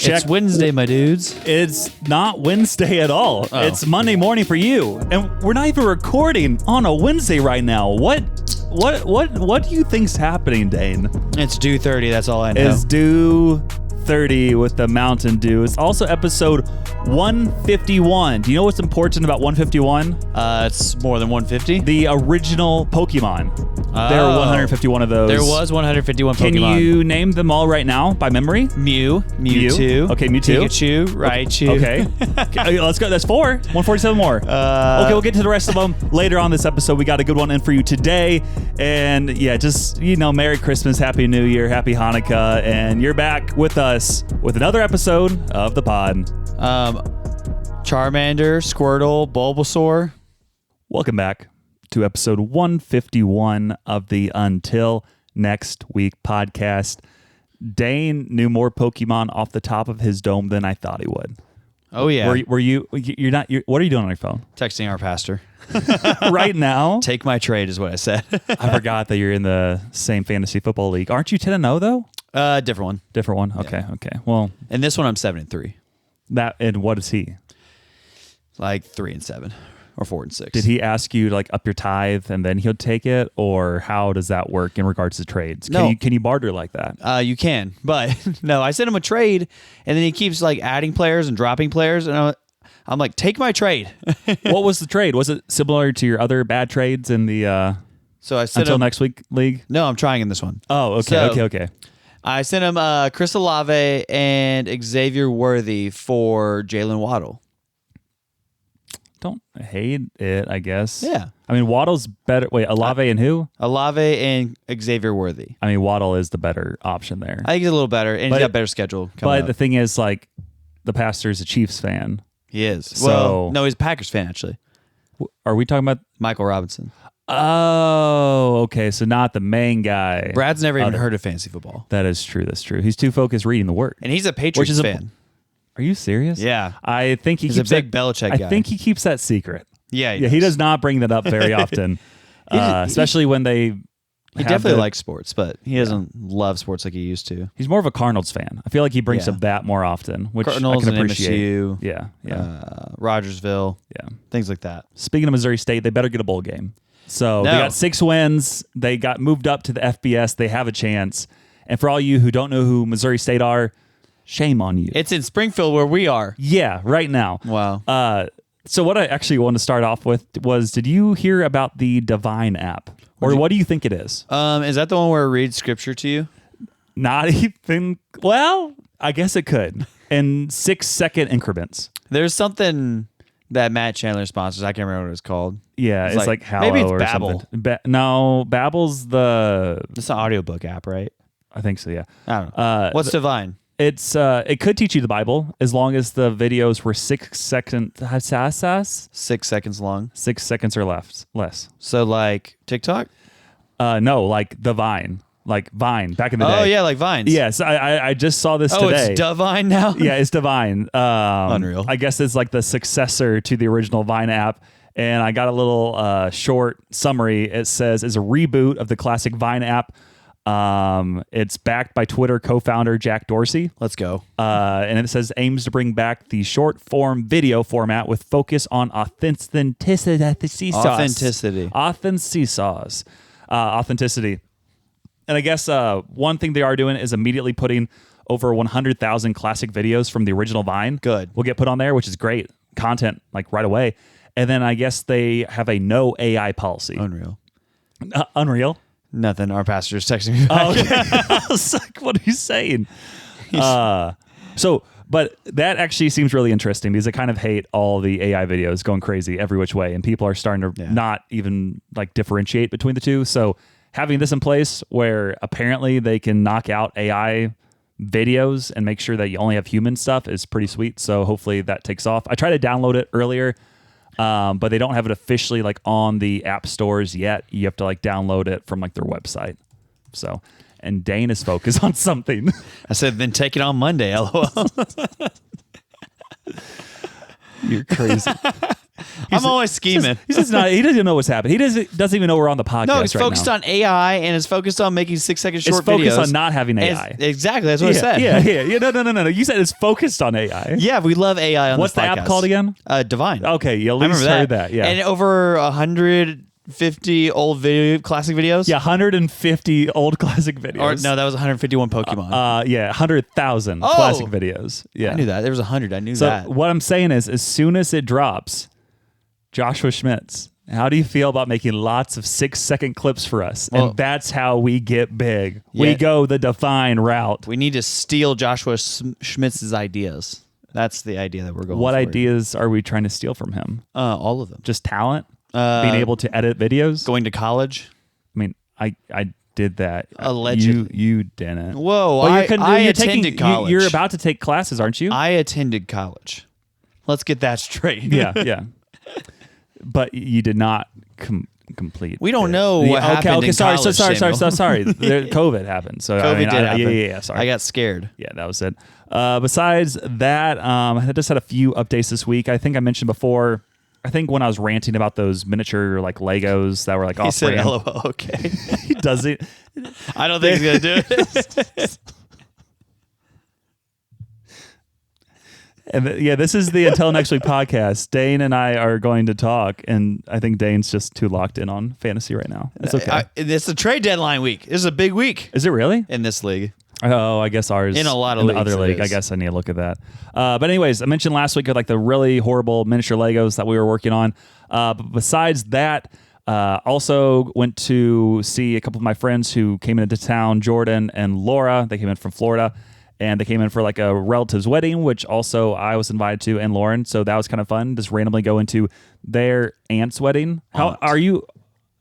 It's Wednesday, my dudes. It's not Wednesday at all. Oh. It's Monday morning for you. And we're not even recording on a Wednesday right now. What do you think's happening, Dane? It's Dew 30, that's all I know. It's Dew 30 with the Mountain Dew. It's also episode 151. Do you know what's important about 151? It's more than 150. The original Pokemon. There were 151 of those. There was 151 Pokemon. Can you name them all right now by memory? Mew, Mewtwo. Okay, Mewtwo. Pikachu, Raichu. Okay. Let's go. That's 4. 147 more. Okay, we'll get to the rest of them later on this episode. We got a good one in for you today. And yeah, just, Merry Christmas, Happy New Year, Happy Hanukkah. And you're back with us with another episode of the pod. Charmander, Squirtle, Bulbasaur. Welcome back to episode 151 of the Until Next Week podcast. Dane knew more Pokemon off the top of his dome than I thought he would. Oh yeah. Were you? What are you doing on your phone? Texting our pastor. Right now? Take my trade is what I said. I forgot that you're in the same fantasy football league. Aren't you 10-0 though? Different one. Different one. Okay. Yeah. Okay. Well, and this one I'm 7-3. And what is he? Like 3-7 or 4-6. Did he ask you to up your tithe and then he'll take it, or how does that work in regards to trades? No. Can you barter like that? You can, but no. I sent him a trade, and then he keeps adding players and dropping players, and I'm like, take my trade. What was the trade? Was it similar to your other bad trades in the So I sent Until him, Next Week league? No, I'm trying in this one. Oh, okay, okay. I sent him Chris Olave and Xavier Worthy for Jalen Waddle. Don't hate it, I guess. Yeah. I mean, Waddle's better. Wait, Olave and who? Olave and Xavier Worthy. I mean, Waddle is the better option there. I think he's a little better, and he's got a better schedule coming up. The thing is, the pastor's a Chiefs fan. He is. So, no, he's a Packers fan, actually. Are we talking about Michael Robinson? Oh, okay. So not the main guy. Brad's never even heard of fantasy football. That is true. That's true. He's too focused reading the Word. And he's a Patriots fan. Are you serious? Yeah. I think he's a big Belichick guy. I think he keeps that secret. Yeah, he does not bring that up very often, especially when they. He definitely likes sports, but he doesn't love sports like he used to. He's more of a Cardinals fan. I feel like he brings up that more often, which Cardinals I can appreciate. MSU, yeah. Rogersville, things like that. Speaking of Missouri State, they better get a bowl game. So they got 6 wins. They got moved up to the FBS. They have a chance. And for all you who don't know who Missouri State are, shame on you. It's in Springfield where we are. Yeah, right now. Wow. So what I actually want to start off with was, did you hear about the Divine app? Or what do you think it is? Is that the one where it reads scripture to you? Not even, well, I guess it could. In 6-second increments. There's something that Matt Chandler sponsors. I can't remember what it's called. Yeah, it's like Hallow maybe it's or Babbel. something. No, Babbel's It's an audiobook app, right? I think so, yeah. I don't know. What's Divine? It could teach you the Bible as long as the videos were 6 seconds. 6 seconds long. 6 seconds or less. So like TikTok? No, like the Vine. Like Vine back in the day. Oh yeah, like Vines. Yes, I just saw this today. Oh, it's Divine now? Yeah, it's Divine. Unreal. I guess it's like the successor to the original Vine app. And I got a little short summary. It says it's a reboot of the classic Vine app. It's backed by Twitter co-founder Jack Dorsey. Let's go. And it says aims to bring back the short form video format with focus on authenticity. And I guess one thing they are doing is immediately putting over 100,000 classic videos from the original Vine. Good. Will get put on there, which is great content, right away. And then I guess they have a no AI policy. Unreal. Unreal. Nothing. Our pastor's texting me back. Oh, okay. I was like, what are you saying? But that actually seems really interesting because I kind of hate all the AI videos going crazy every which way, and people are starting to not even differentiate between the two. So having this in place where apparently they can knock out AI videos and make sure that you only have human stuff is pretty sweet. So hopefully that takes off. I tried to download it earlier. But they don't have it officially on the app stores yet. You have to download it from their website. So, and Dane is focused on something. I said, then take it on Monday, LOL. You're crazy. I'm always scheming. He doesn't even know what's happening. He doesn't even know we're on the podcast. No, he's focused now. on AI and is focused on making 6-second short it's focused videos. on not having AI. Exactly, that's what I said. Yeah. No. You said it's focused on AI. Yeah, we love AI on What's this podcast. the app called again? Divine. Okay, you at least heard that. Yeah, and over 150 old classic videos. Yeah, 150 old classic videos. Or no, that was 151 Pokemon. Yeah, 100,000 classic videos. Yeah, I knew that. There was 100. I knew so that. what I'm saying is, as soon as it drops, Joshua Schmitz, how do you feel about making lots of 6-second clips for us? Well, and that's how we get big. Yeah. We go the Define route. We need to steal Joshua Schmitz's ideas. That's the idea that we're going What for. ideas are we trying to steal from him? All of them. Just talent? Being able to edit videos? Going to college. I mean, I did that. Allegedly. You didn't. Whoa, Well, I you're attended college. You're about to take classes, aren't you? I attended college. Let's get that straight. Yeah. But you did not complete. We don't know what happened Okay, in sorry. college, Sorry. Samuel. COVID happened. So COVID did happen. Yeah. Sorry. I got scared. Yeah, that was it. Besides that, I just had a few updates this week. I think I mentioned before. I think when I was ranting about those miniature like Legos that were like He off said, brand. "LOL." Okay. He does it. I don't think he's gonna do it. And this is the Until Next Week podcast. Dane and I are going to talk, and I think Dane's just too locked in on fantasy right now. It's okay. It's a trade deadline week. This is a big week Is it really? in this league. Oh, I guess ours In a lot of in the leagues other it league. I is. guess I need to look at that. But anyways, I mentioned last week like the really horrible miniature Legos that we were working on. But besides that, also went to see a couple of my friends who came into town, Jordan and Laura. They came in from Florida, and they came in for like a relative's wedding, which also I was invited to, and Lauren. So that was kind of fun. Just randomly go into their aunt's wedding. How are you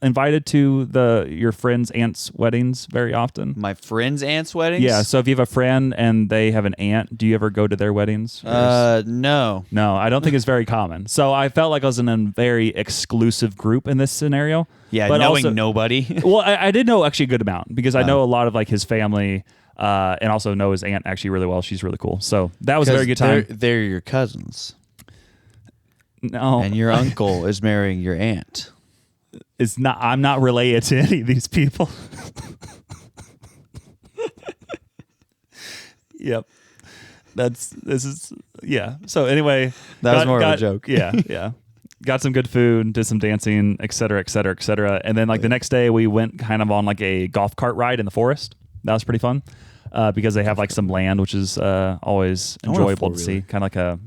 invited to your friends' aunt's weddings very often? My friend's aunt's weddings? Yeah, so if you have a friend and they have an aunt, do you ever go to their weddings? No. No, I don't think it's very common. So I felt like I was in a very exclusive group in this scenario. Yeah, but knowing also, nobody. Well, I did know actually a good amount because I know a lot of like his family and also know his aunt actually really well. She's really cool. So that was a very good time. They're your cousins. No. And your uncle is marrying your aunt. It's not. I'm not related to any of these people. Yep. Yeah. So anyway, That was more of a joke. Yeah. Got some good food, did some dancing, et cetera, et cetera, et cetera. And then like the next day we went kind of on like a golf cart ride in the forest. That was pretty fun because they have like some land, which is always enjoyable to see. Kind of like a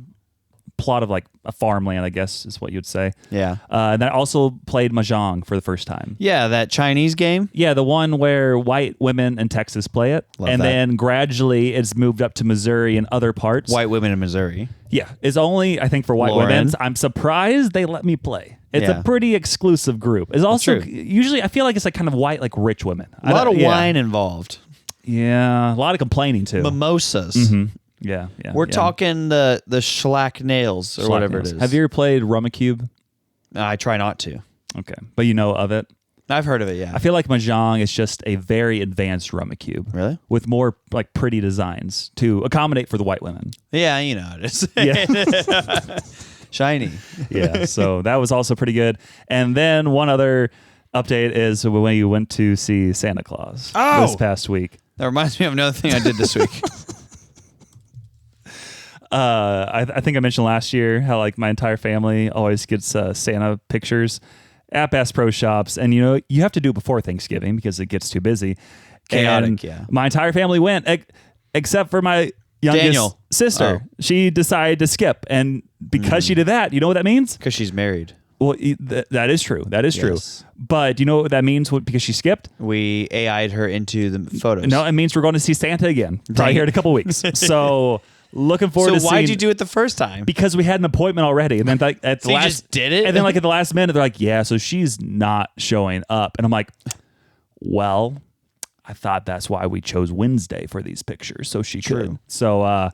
plot of like a farmland, I guess is what you'd say. Yeah. And I also played Mahjong for the first time. Yeah, that Chinese game. Yeah, the one where white women in Texas play it. Love and that. then gradually it's moved up to Missouri and other parts. White women in Missouri. Yeah, it's only, I think, for white Lauren. women. I'm surprised they let me play. It's Yeah. a pretty exclusive group. It's also, true. usually, I feel like it's like kind of white, like rich women. A lot of wine involved. Yeah, a lot of complaining too. Mimosas. Yeah. We're talking the Schlack nails or whatever it is. Have you ever played Rummikub? I try not to. Okay, but you know of it. I've heard of it, yeah. I feel like Mahjong is just a very advanced Rummikub. Really? With more like pretty designs to accommodate for the white women. Yeah, you know it is. Yeah. Shiny. Yeah, so that was also pretty good. And then one other update is when you went to see Santa Claus this past week. That reminds me of another thing I did this week. I think I mentioned last year how like my entire family always gets Santa pictures at Bass Pro Shops, and you have to do it before Thanksgiving because it gets too busy. Chaotic, and yeah. My entire family went except for my youngest Daniel. sister. Oh. She decided to skip, and because she did that, you know what that means? Because she's married. Well, that is true. That is true. Yes. But you know what that means? Because she skipped? We AI'd her into the photos. No, it means we're going to see Santa again. Probably here in a couple weeks. So looking forward to So seeing. why'd you do it the first time? Because we had an appointment already, and then like at the So you last, just did it? and then like at the last minute, they're like, "Yeah, so she's not showing up," and I'm like, "Well, I thought that's why we chose Wednesday for these pictures, so she could." So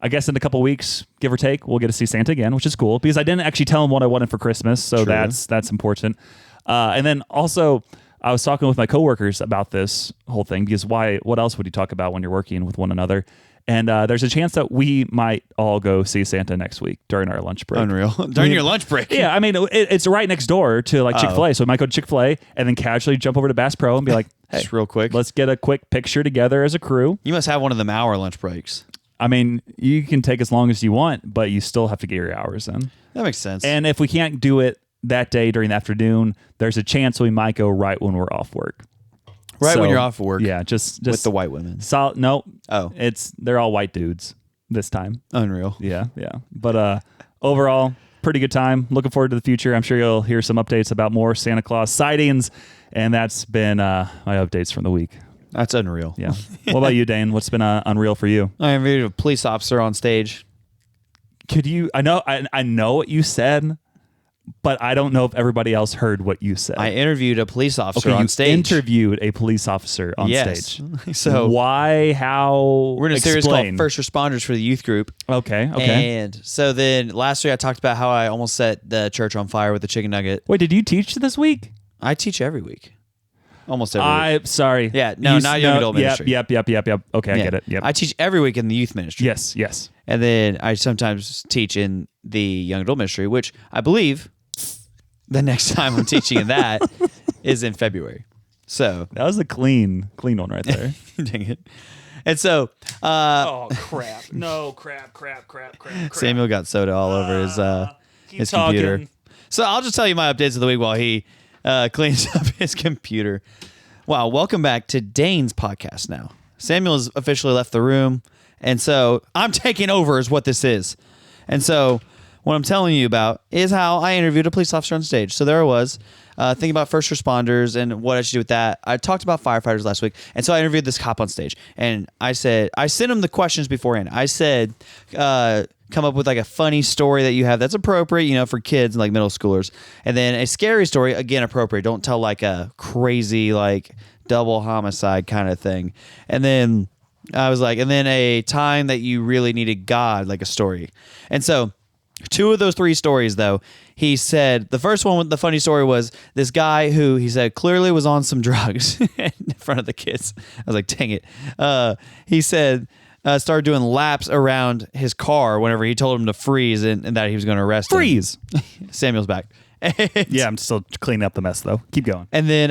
I guess in a couple weeks, give or take, we'll get to see Santa again, which is cool because I didn't actually tell him what I wanted for Christmas, so that's important. And then also, I was talking with my coworkers about this whole thing because what else would you talk about when you're working with one another? And there's a chance that we might all go see Santa next week during our lunch break. Unreal. During your lunch break. Yeah, I mean, it's right next door to like Chick-fil-A. So we might go to Chick-fil-A and then casually jump over to Bass Pro and be like, hey, just real quick. Let's get a quick picture together as a crew. You must have one of them hour lunch breaks. I mean, you can take as long as you want, but you still have to get your hours in. That makes sense. And if we can't do it that day during the afternoon, there's a chance we might go right when we're off work. Right when you're off of work. Yeah, just with the white women. No. Oh. They're all white dudes this time. Unreal. Yeah. But overall, pretty good time. Looking forward to the future. I'm sure you'll hear some updates about more Santa Claus sightings. And that's been my updates from the week. That's unreal. Yeah. What about you, Dane? What's been unreal for you? I interviewed a police officer on stage. Could you? I know what you said, but I don't know if everybody else heard what you said. I interviewed a police officer on you stage. Interviewed a police officer on stage. So why? How? We're in a series called First Responders for the Youth Group. Okay. And so then last week I talked about how I almost set the church on fire with a chicken nugget. Wait, did you teach this week? I teach every week. Almost every week. I'm sorry. Yeah, no, not young adult ministry. Yep. Okay, I get it. Yep. I teach every week in the youth ministry. Yes. And then I sometimes teach in the young adult ministry, which I believe the next time I'm teaching in that is in February. So that was a clean one right there. Dang it. And so oh crap. No, crap. Samuel got soda all over his computer. So I'll just tell you my updates of the week while he cleans up his computer. Wow, welcome back to Dane's podcast now. Samuel has officially left the room, and so I'm taking over is what this is. And so what I'm telling you about is how I interviewed a police officer on stage. So there I was, thinking about first responders and what I should do with that. I talked about firefighters last week, and so I interviewed this cop on stage. And I sent him the questions beforehand. I said, come up with like a funny story that you have that's appropriate, for kids and like middle schoolers. And then a scary story, again, appropriate. Don't tell like a crazy, like double homicide kind of thing. And then I was like, and then a time that you really needed God, like a story. And so 2 of those 3 stories, though, he said the first one, the funny story was this guy who he said clearly was on some drugs in front of the kids. I was like, dang it. He said, started doing laps around his car whenever he told him to freeze and that he was going to arrest him. Freeze. Samuel's back. Yeah, I'm still cleaning up the mess, though. Keep going. And then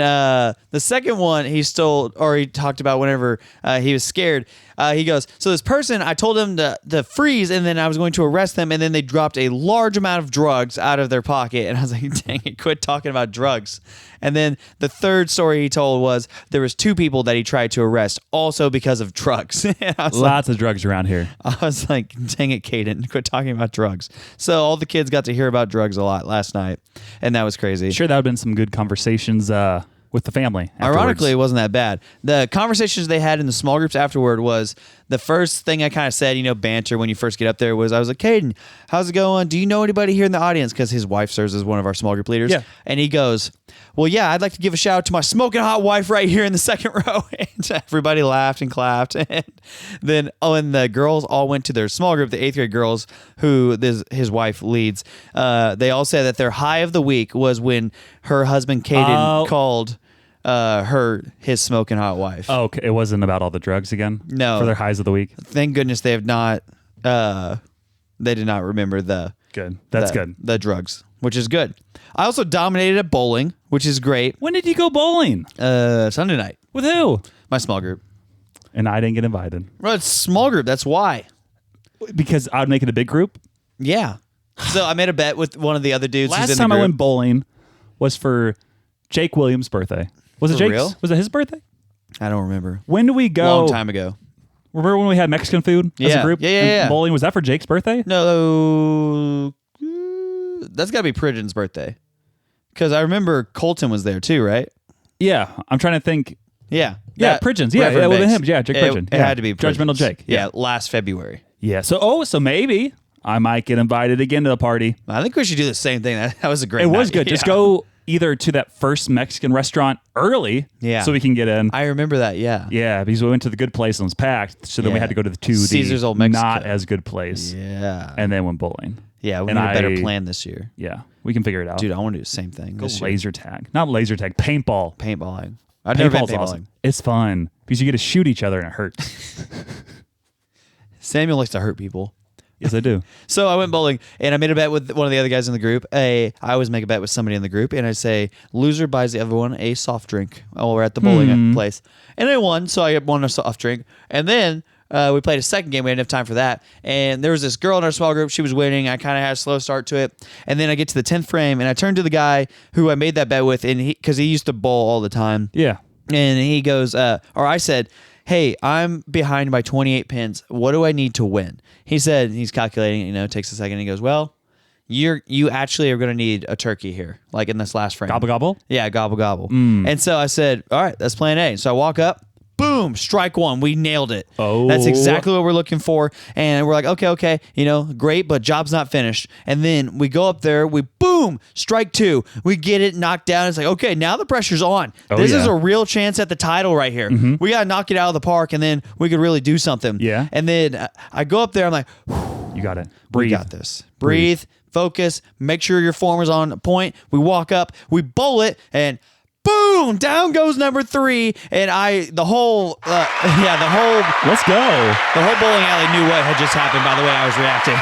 the second one, he talked about whenever he was scared. He goes, so this person, I told him to freeze, and then I was going to arrest them, and then they dropped a large amount of drugs out of their pocket. And I was like, dang it, quit talking about drugs. And then the third story he told was there was 2 people that he tried to arrest also because of drugs. Lots of drugs around here. I was like, dang it, Caden, quit talking about drugs. So all the kids got to hear about drugs a lot last night, and that was crazy. Sure, that would have been some good conversations with the family afterwards. Ironically, it wasn't that bad. The conversations they had in the small groups afterward was the first thing I kind of said, banter when you first get up there was I was like, Caden, how's it going? Do you know anybody here in the audience? Because his wife serves as one of our small group leaders. Yeah. And he goes, well, yeah, I'd like to give a shout out to my smoking hot wife right here in the second row. And everybody laughed and clapped. And then, and the girls all went to their small group, the 8th grade girls who his wife leads. They all said that their high of the week was when her husband, Caden, called his smoking hot wife. Oh, okay. It wasn't about all the drugs again? No. For their highs of the week? Thank goodness they have not, they did not remember good. That's good. The drugs, which is good. I also dominated at bowling, which is great. When did you go bowling? Sunday night. With who? My small group. And I didn't get invited. Well, it's small group. That's why. Because I would make it a big group? Yeah. So I made a bet with one of the other dudes. Last time I went bowling was for Jake Williams' birthday. Was it For Jake's? real? Was it his birthday? I don't remember. When do we go? Long time ago. Remember when we had Mexican food as a group? Yeah. Bowling, was that for Jake's birthday? No. That's got to be Pridgeon's birthday. Because I remember Colton was there too, right? Yeah. I'm trying to think. Yeah. Yeah, Pridgeon's. Yeah, Reverend with Banks. him. Yeah, Jake Pridgeon. It had to be Pridgeon's. Judgmental Jake. Yeah, last February. Yeah. So maybe I might get invited again to the party. I think we should do the same thing. That was a great It night. was good. Just go either to that first Mexican restaurant early so we can get in. I remember that, yeah. Yeah, because we went to the good place and it was packed. So then we had to go to the Caesar's Old Mexico. not as good place. Yeah. And then went bowling. Yeah, we need a better plan this year. Yeah, we can figure it out. Dude, I want to do the same thing. Go laser tag. Not laser tag, paintball. Paintballing. I've never been Paintball's paintballing. awesome. It's fun because you get to shoot each other and it hurts. Samuel likes to hurt people. Yes, I do. So I went bowling, and I made a bet with one of the other guys in the group. I always make a bet with somebody in the group, and I say, loser buys the other one a soft drink while we're at the bowling place. And I won, so I won a soft drink. And then we played a second game. We didn't have time for that. And there was this girl in our small group. She was winning. I kind of had a slow start to it. And then I get to the 10th frame, and I turn to the guy who I made that bet with, and because he used to bowl all the time. Yeah. And he goes, or I said, hey, I'm behind by 28 pins. What do I need to win? He said, he's calculating, it takes a second. He goes, well, you actually are going to need a turkey here, like in this last frame. Gobble, gobble? Yeah, gobble, gobble. And so I said, all right, that's plan A. So I walk up, boom, strike one. We nailed it. Oh. That's exactly what we're looking for. And we're like, okay, great, but job's not finished. And then we go up there, boom, strike two. We get it knocked down. It's like, okay, now the pressure's on. This is a real chance at the title right here. We got to knock it out of the park, and then we could really do something. Yeah. And then I go up there, I'm like, you got it. Breathe. We got this. Breathe, focus, make sure your form is on point. We walk up, we bowl it, and boom, down goes number 3, and the whole Let's go. The whole bowling alley knew what had just happened by the way I was reacting.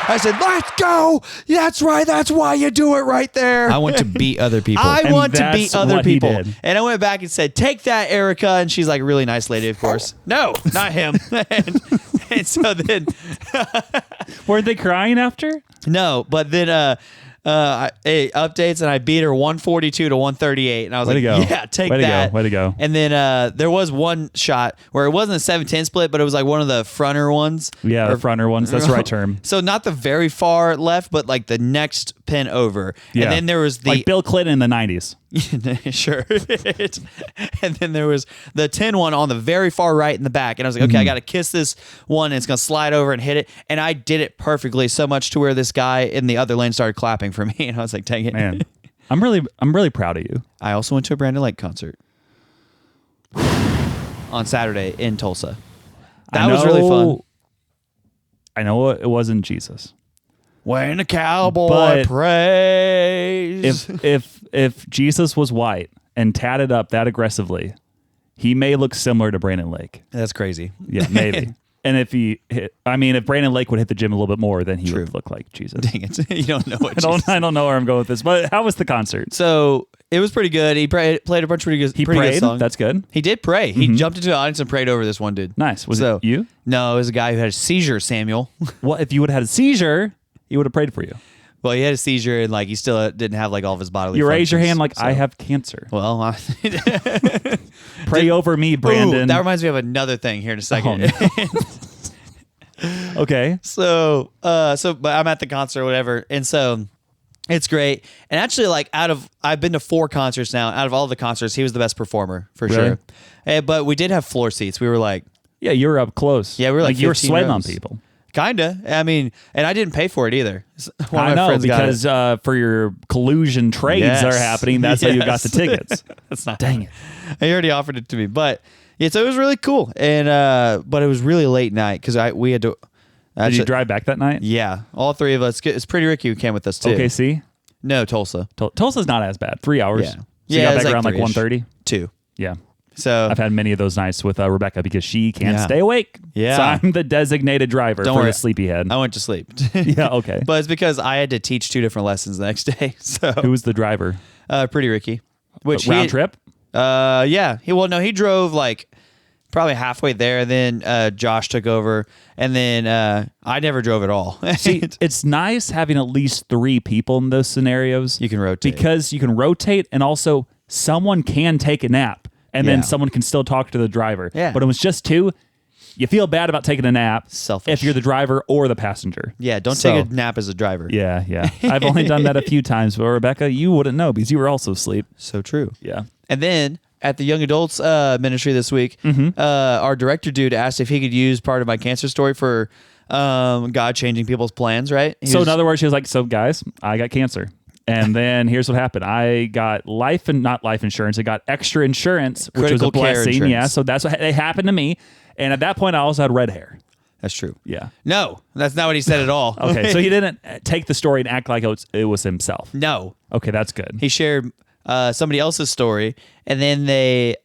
I said, let's go. That's right. That's why you do it right there. I want to beat other people. I want to beat other people. And I went back and said, take that, Erica. And she's like a really nice lady, of course. No, not him. and so then... Weren't they crying after? No, but then... updates, and I beat her 142 to 138, and I was like, yeah, take that. Way to go. And then there was one shot where it wasn't a 7-10 split, but it was like one of the fronter ones. Yeah, the fronter ones. That's the right term. So not the very far left, but like the next pin over. Yeah. And then there was like Bill Clinton in the 90s. Sure. And then there was the 10 one on the very far right in the back. And I was like, okay, I got to kiss this one, and it's going to slide over and hit it. And I did it perfectly, so much to where this guy in the other lane started clapping for me. And I was like, dang it. Man, I'm really proud of you. I also went to a Brandon Lake concert on Saturday in Tulsa. That was really fun. I know it wasn't Jesus. When a cowboy prays. If Jesus was white and tatted up that aggressively, he may look similar to Brandon Lake. That's crazy. Yeah, maybe. And if if Brandon Lake would hit the gym a little bit more, then he would look like Jesus. Dang it. You don't know what I don't know where I'm going with this, but how was the concert? So it was pretty good. He played a bunch of pretty good songs. That's good. He did pray. He jumped into the audience and prayed over this one dude. Nice. Was it you? No, it was a guy who had a seizure, Samuel. Well, if you would have had a seizure, he would have prayed for you. Well, he had a seizure, and like he still didn't have like all of his bodily You functions. raise your hand like, I have cancer. Well, pray over me, Brandon. Ooh, that reminds me of another thing here in a second. Oh, no. Okay. So but I'm at the concert or whatever, and so it's great. And actually, like I've been to 4 concerts now. Out of all the concerts, he was the best performer for sure. But we did have floor seats. We were like, yeah, you were up close. Yeah, we were like you were sweating rows. on people. Kinda. I mean, and I didn't pay for it either. I know, because for your collusion trades that are happening, that's how you got the tickets. That's not. Dang it! He already offered it to me, but yeah, so it was really cool, and but it was really late night because we had to. Did you drive back that night? Yeah, all 3 of us. It's Pretty Ricky who came with us too. OKC? No, Tulsa. Tulsa's not as bad. 3 hours. Yeah. So you got back around like 1:30? 2. Yeah. So I've had many of those nights with Rebecca because she can't stay awake. Yeah. So I'm the designated driver for the sleepyhead. I went to sleep. Yeah, okay. But it's because I had to teach 2 different lessons the next day. So who was the driver? Pretty Ricky. Which round trip? Yeah. He drove like probably halfway there. Then Josh took over, and then I never drove at all. See, it's nice having at least 3 people in those scenarios. You can rotate. Because you can rotate, and also someone can take a nap, and then someone can still talk to the driver. Yeah. But it was just 2. You feel bad about taking a nap. Selfish. If you're the driver or the passenger. Yeah, don't take a nap as a driver. Yeah. I've only done that a few times, but Rebecca, you wouldn't know because you were also asleep. So true. Yeah. And then at the young adults ministry this week, our director dude asked if he could use part of my cancer story for God changing people's plans, right? In other words, she was like, so guys, I got cancer. And then here's what happened. I got not life insurance. I got extra insurance, which was a blessing. Yeah, so that's what happened to me. And at that point, I also had red hair. That's true. Yeah. No, that's not what he said at all. Okay, so he didn't take the story and act like it was himself. No. Okay, that's good. He shared somebody else's story, and then he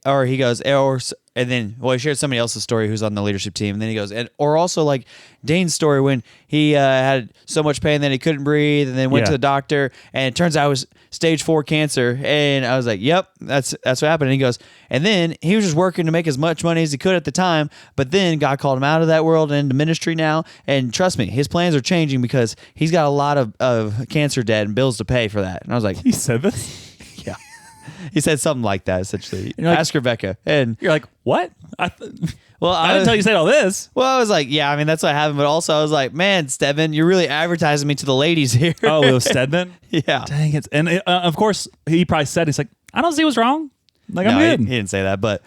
shared somebody else's story who's on the leadership team, and then he goes, or also like Dane's story when he had so much pain that he couldn't breathe, and then went to the doctor, and it turns out it was stage 4 cancer, and I was like, yep, that's what happened. And he goes, and then he was just working to make as much money as he could at the time, but then God called him out of that world and into ministry now, and trust me, his plans are changing because he's got a lot of cancer debt and bills to pay for that. And I was like, He said this? yeah. He said something like that, essentially. Like, ask Rebecca. And you're like, what? I didn't tell you to say all this. Well, I was like, yeah, I mean, that's what happened. But also, I was like, man, Stedman, you're really advertising me to the ladies here. Oh, it was Stedman? Yeah. Dang it. And of course, he probably said, he's like, I don't see what's wrong. Like, I'm good. He didn't say that, but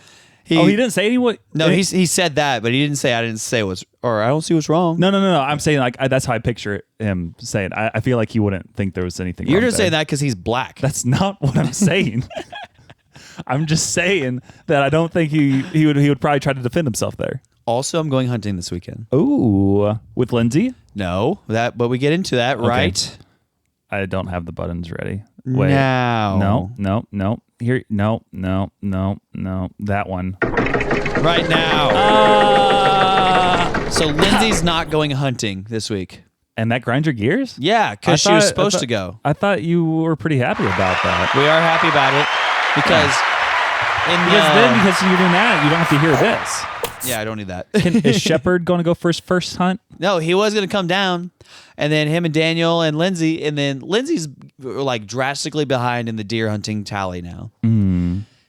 he didn't say anything? No, he said that, but he didn't say, I didn't say what's, or I don't see what's wrong. No. I'm saying, like, that's how I picture him saying. I feel like he wouldn't think there was anything You're wrong just saying that because he's black. That's not what I'm saying. I'm just saying that I don't think he would probably try to defend himself there. Also, I'm going hunting this weekend. Ooh, with Lindsay? No, but we get into that, Okay. right? I don't have the buttons ready. Wait. Now. No. Here, no. That one. Right now. So Lindsay's not going hunting this week. And that grinds your gears? Yeah, because she was supposed to go. I thought you were pretty happy about that. We are happy about it because because you're doing that, you don't have to hear this. Yeah, I don't need that. Is Shepard going to go first hunt? No, he was going to come down, and then him and Daniel and Lindsay, and then Lindsay's like drastically behind in the deer hunting tally now.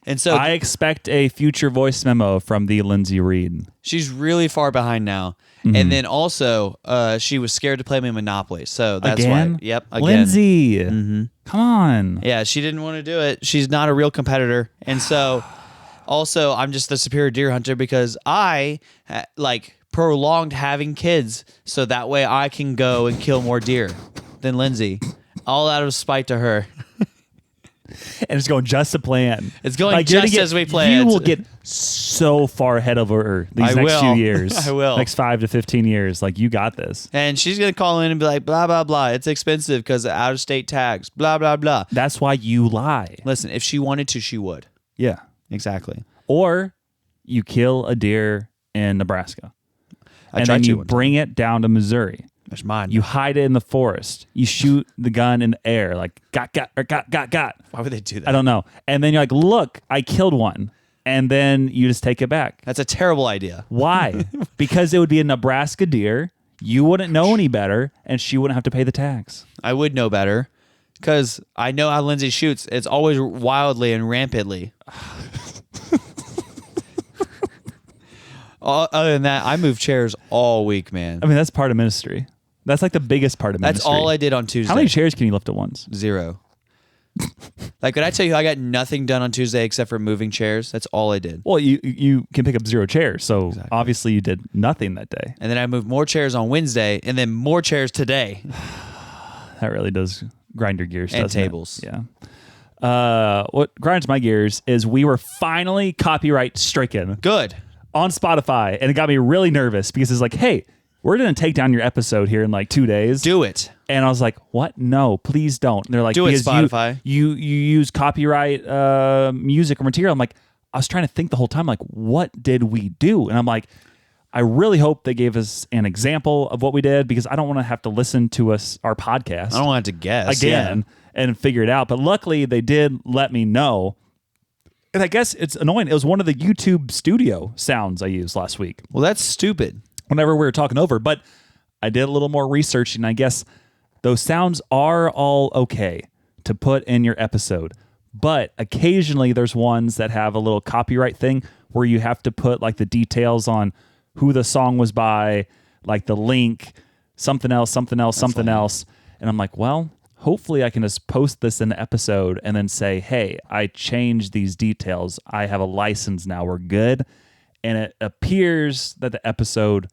And so I expect a future voice memo from the Lindsay Reed. She's really far behind now. And then also, she was scared to play me Monopoly. So that's why. Yep. Again. Lindsay. Come on. Yeah, she didn't want to do it. She's not a real competitor. And so also, I'm just the superior deer hunter because I prolonged having kids so that way I can go and kill more deer than Lindsay. All out of spite to her. And it's going just to plan. It's going just as we planned. You will get so far ahead of her these next few years. I will. Next 5 to 15 years. Like, you got this. And she's going to call in and be like, blah, blah, blah. It's expensive because of out-of-state tax. Blah, blah, blah. That's why you lie. Listen, if she wanted to, she would. Yeah. Exactly. Or you kill a deer in Nebraska. And then you bring it down to Missouri. That's mine. You hide it in the forest. You shoot the gun in the air, like, got. Why would they do that? I don't know. And then you're like, look, I killed one. And then you just take it back. That's a terrible idea. Why? Because it would be a Nebraska deer. You wouldn't know any better, and she wouldn't have to pay the tax. I would know better because I know how Lindsay shoots. It's always wildly and rampantly. Other than that, I moved chairs all week, man. I mean, that's part of ministry. That's like the biggest part of ministry. That's all I did on Tuesday. How many chairs can you lift at once? 0. Like, when I tell you I got nothing done on Tuesday except for moving chairs, that's all I did. Well, you can pick up 0 chairs, so obviously you did nothing that day. And then I moved more chairs on Wednesday, and then more chairs today. That really does grind your gears, and doesn't tables. It? Yeah. What grinds my gears is we were finally copyright stricken. Good. On Spotify, and it got me really nervous because it's like, hey, we're going to take down your episode here in like 2 days. Do it. And I was like, what? No, please don't. And they're like, do it, Spotify. You use copyright music or material. I'm like, I was trying to think the whole time, like, what did we do? And I'm like, I really hope they gave us an example of what we did because I don't want to have to listen to our podcast. I don't want to guess. Again and figure it out. But luckily, they did let me know. And I guess it's annoying. It was one of the YouTube studio sounds I used last week. Well, that's stupid. Whenever we were talking over. But I did a little more research, and I guess those sounds are all okay to put in your episode. But occasionally there's ones that have a little copyright thing where you have to put like the details on who the song was by, like the link, something else. And I'm like, well, hopefully I can just post this in the episode and then say, hey, I changed these details. I have a license now. We're good. And it appears that the episode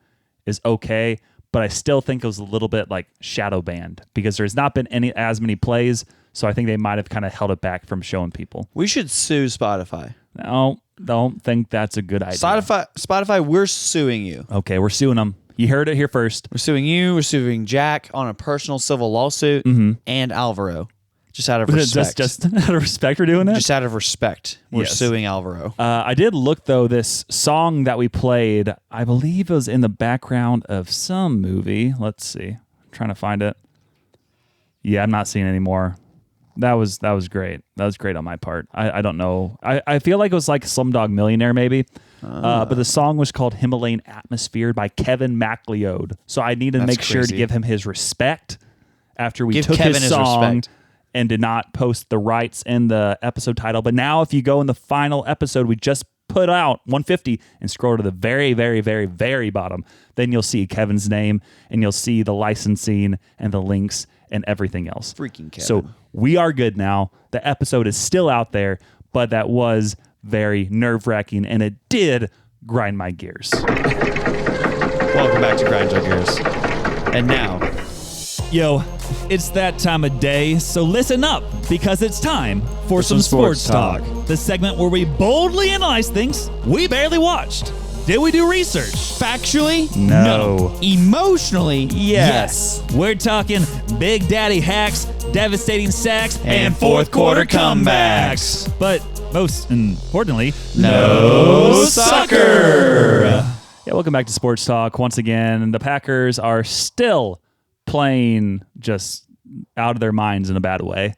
is okay, but I still think it was a little bit like shadow banned because there's not been as many plays. So I think they might have kind of held it back from showing people. We should sue Spotify. No, don't think that's a good idea. Spotify, we're suing you. Okay, we're suing them. You heard it here first. We're suing you. We're suing Jack on a personal civil lawsuit and Alvaro. Just out of respect. Just out of respect for doing it? Just out of respect. We're suing Alvaro. I did look, though, this song that we played, I believe it was in the background of some movie. Let's see. I'm trying to find it. Yeah, I'm not seeing it anymore. That was great. That was great on my part. I don't know. I feel like it was like Slumdog Millionaire, maybe. But the song was called Himalayan Atmosphere by Kevin MacLeod. So I need to make sure to give him his respect after we took his song and did not post the rights in the episode title. But now if you go in the final episode we just put out, 150, and scroll to the very, very, very, very bottom, then you'll see Kevin's name and you'll see the licensing and the links and everything else. Freaking Kevin. So we are good now. The episode is still out there, but that was very nerve-wracking, and it did grind my gears. Welcome back to Grind Your Gears. And now... Yo, it's that time of day, so listen up, because it's time for some sports talk. The segment where we boldly analyze things we barely watched. Did we do research? Factually? No. Emotionally? Yes. We're talking Big Daddy hacks, devastating sacks, and fourth quarter comebacks. But most importantly, no soccer. Yeah, welcome back to Sports Talk. Once again, the Packers are still playing just out of their minds in a bad way.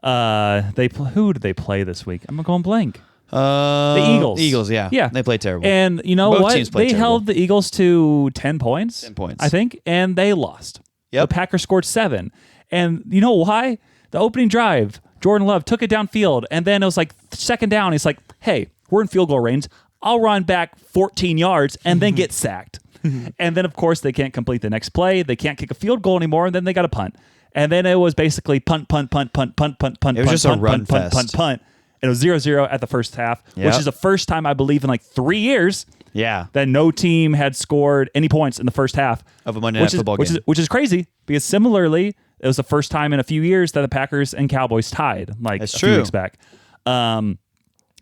Who did they play this week? I'm going blank. The Eagles. Eagles, yeah. Yeah. They played terrible. And you know Both what? teams played They terrible. held the Eagles to 10 points. 10 points. I think, and they lost. Yep. The Packers scored 7. And you know why? The opening drive, Jordan Love took it downfield, and then it was like second down. He's like, hey, we're in field goal range. I'll run back 14 yards and then get sacked. And then, of course, they can't complete the next play. They can't kick a field goal anymore, and then they got a punt. And then it was basically punt, punt, punt, punt, punt, punt, punt, It was punt, just punt, a run punt, punt, fest. punt, punt. It was 0-0 at the first half, Yep. which is the first time, I believe, in like 3 years Yeah. that no team had scored any points in the first half Of a Monday Night Football game. Which is crazy, because similarly, it was the first time in a few years that the Packers and Cowboys tied, like That's a true. few weeks back. And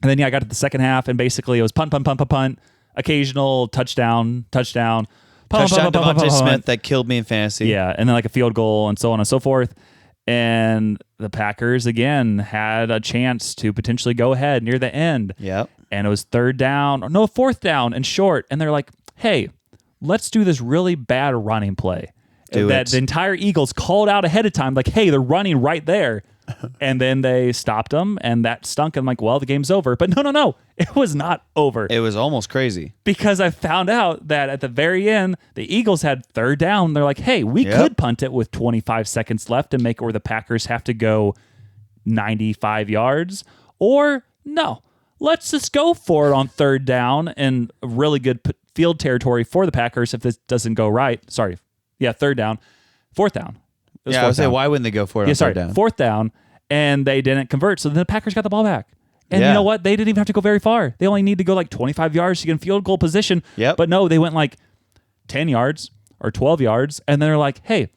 then, I got to the second half, and basically it was punt, punt, punt, punt, punt, occasional touchdown, touchdown, punt, Touchdown punt, punt, punt, Devontae punt, Smith punt. that killed me in fantasy. Yeah, and then like a field goal and so on and so forth. And the Packers, again, had a chance to potentially go ahead near the end. Yep. And it was fourth down and short. And they're like, hey, let's do this really bad running play. Do that it. the entire Eagles called out ahead of time, like, hey, they're running right there. And then they stopped them, and that stunk. I'm like, well, the game's over. But no, it was not over. It was almost crazy. Because I found out that at the very end, the Eagles had third down. They're like, hey, we could punt it with 25 seconds left and make it where the Packers have to go 95 yards. Or no, let's just go for it on third down and really good field territory for the Packers if this doesn't go right. Sorry. Yeah, third down. Fourth down. Yeah, I would say, why wouldn't they go for it on third down? Fourth down, and they didn't convert. So then the Packers got the ball back. And Yeah. you know what? They didn't even have to go very far. They only need to go like 25 yards to get in field goal position. Yep. But no, they went like 10 yards or 12 yards, and then they're like, hey,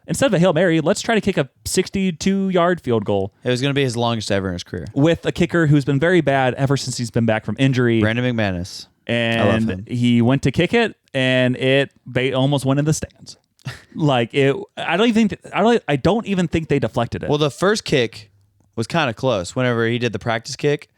instead of a Hail Mary, let's try to kick a 62-yard field goal It was going to be his longest ever in his career. with a kicker who's been very bad ever since he's been back from injury. Brandon McManus. I love And him. he went to kick it, and it almost went in the stands. Like it, I don't even think they deflected it. Well, the first kick was kind of close. Whenever he did the practice kick,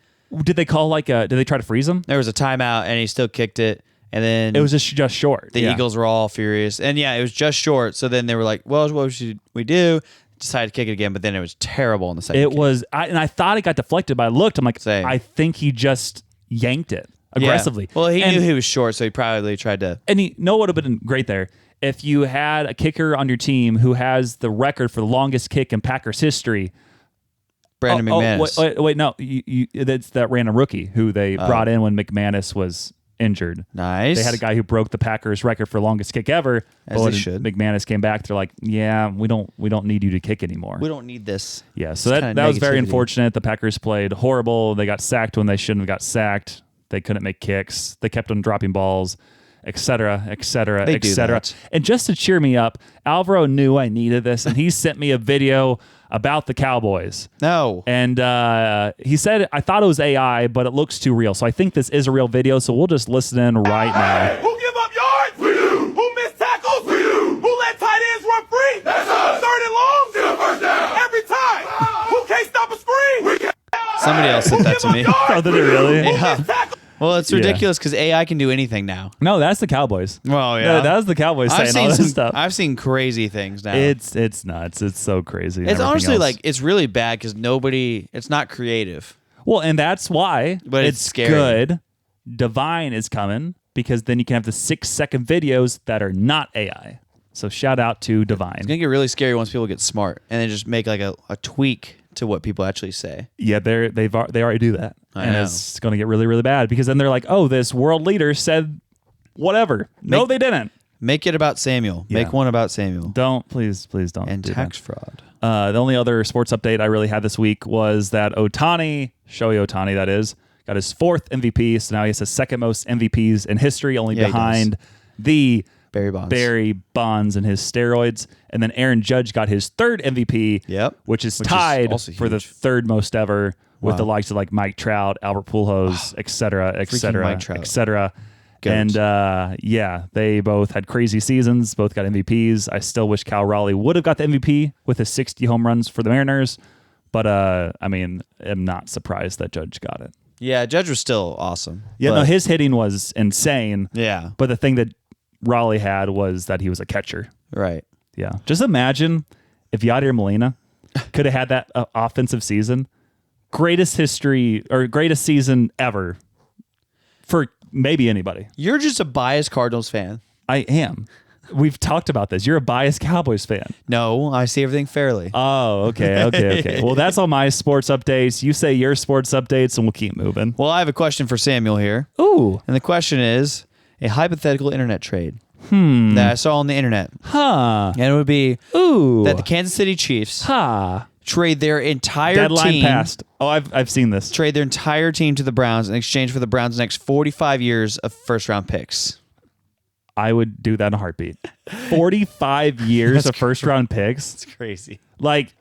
Did they call did they try to freeze him? there was a timeout, and he still kicked it. And then It was just short. the Eagles were all furious. And yeah, it was just short. So then they were like, well, what should we do? Decided to kick it again, but then it was terrible in the second It kick. was, I thought it got deflected, but I looked. I'm like, Same. I think he just yanked it Yeah. aggressively. Well, he And- knew he was short, so he probably tried to. And you know what would have been great there? If you had a kicker on your team who has the record for the longest kick in Packers history. Brandon McManus. Wait, no. That's that random rookie who they brought in when McManus was injured. Nice. They had a guy who broke the Packers record for longest kick ever. As but when they should. McManus came back, they're like, yeah, we don't need you to kick anymore. We don't need this. Yeah, so This that kinda was very negativity. unfortunate. The Packers played horrible. They got sacked when they shouldn't have got sacked. They couldn't make kicks. They kept on dropping balls, et cetera, et cetera, They et do cetera. that. And just to cheer me up, Alvaro knew I needed this, and he sent me a video about the Cowboys. No. And he said, I thought it was AI, but it looks too real. So I think this is a real video, so we'll just listen in right now. Who give up yards? We do. Who missed tackles? We do. Who let tight ends run free? That's us. Third and long? Still first down. Every time. Who Somebody else said that to me. Oh, did it really? Yeah. Well, it's ridiculous because AI can do anything now. No, that's the Cowboys. Well, yeah. No, that was the Cowboys saying all this stuff. I've seen crazy things now. It's nuts. It's so crazy. It's honestly like, it's really bad because it's not creative. Well, and that's why But it's scary. good. Divine is coming because then you can have the 6-second videos that are not AI. So shout out to Divine. It's going to get really scary once people get smart and they just make like a tweak to what people actually say. Yeah, they already do that. I know. It's going to get really, really bad because then they're like, oh, this world leader said whatever. No, they didn't. Make it about Samuel. Yeah. Make one about Samuel. Please don't. And do tax that. fraud. The only other sports update I really had this week was that Shohei Ohtani, that is, got his 4th MVP. So now he has the 2nd most MVPs in history, only behind the Barry Bonds and his steroids. And then Aaron Judge got his 3rd MVP, which is tied for the 3rd most ever with the likes of like Mike Trout, Albert Pujols, et cetera, et cetera, et cetera. And they both had crazy seasons, both got MVPs. I still wish Cal Raleigh would have got the MVP with his 60 home runs for the Mariners. But I mean, I'm not surprised that Judge got it. Yeah, Judge was still awesome. Yeah, no, his hitting was insane. Yeah. But the thing that Raleigh had was that he was a catcher. Right. Yeah. Just imagine if Yadier Molina could have had that offensive season. Greatest history or greatest season ever for maybe anybody. You're just a biased Cardinals fan. I am. We've talked about this. You're a biased Cowboys fan. No, I see everything fairly. Oh, okay. Well, that's all my sports updates. You say your sports updates and we'll keep moving. Well, I have a question for Samuel here. Ooh. And the question is a hypothetical internet trade that I saw on the internet. Huh. And it would be that the Kansas City Chiefs trade their entire Deadline team. passed. Oh, I've seen this. Trade their entire team to the Browns in exchange for the Browns' next 45 years of first-round picks. I would do that in a heartbeat. 45 years of first-round picks. It's crazy. Like,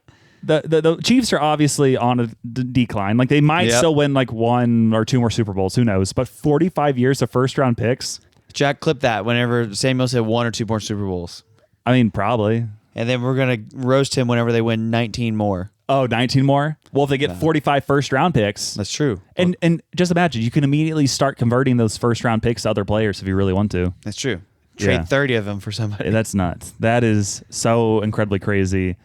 the Chiefs are obviously on a decline. Like, they might still win like 1 or 2 more Super Bowls. Who knows? But 45 years of first-round picks. Jack, clip that whenever Samuel said 1 or 2 more Super Bowls. I mean, probably. And then we're going to roast him whenever they win 19 more. Oh, 19 more? Well, if they get 45 first-round picks. That's true. And just imagine, you can immediately start converting those first-round picks to other players if you really want to. That's true. Trade 30 of them for somebody. That's nuts. That is so incredibly crazy.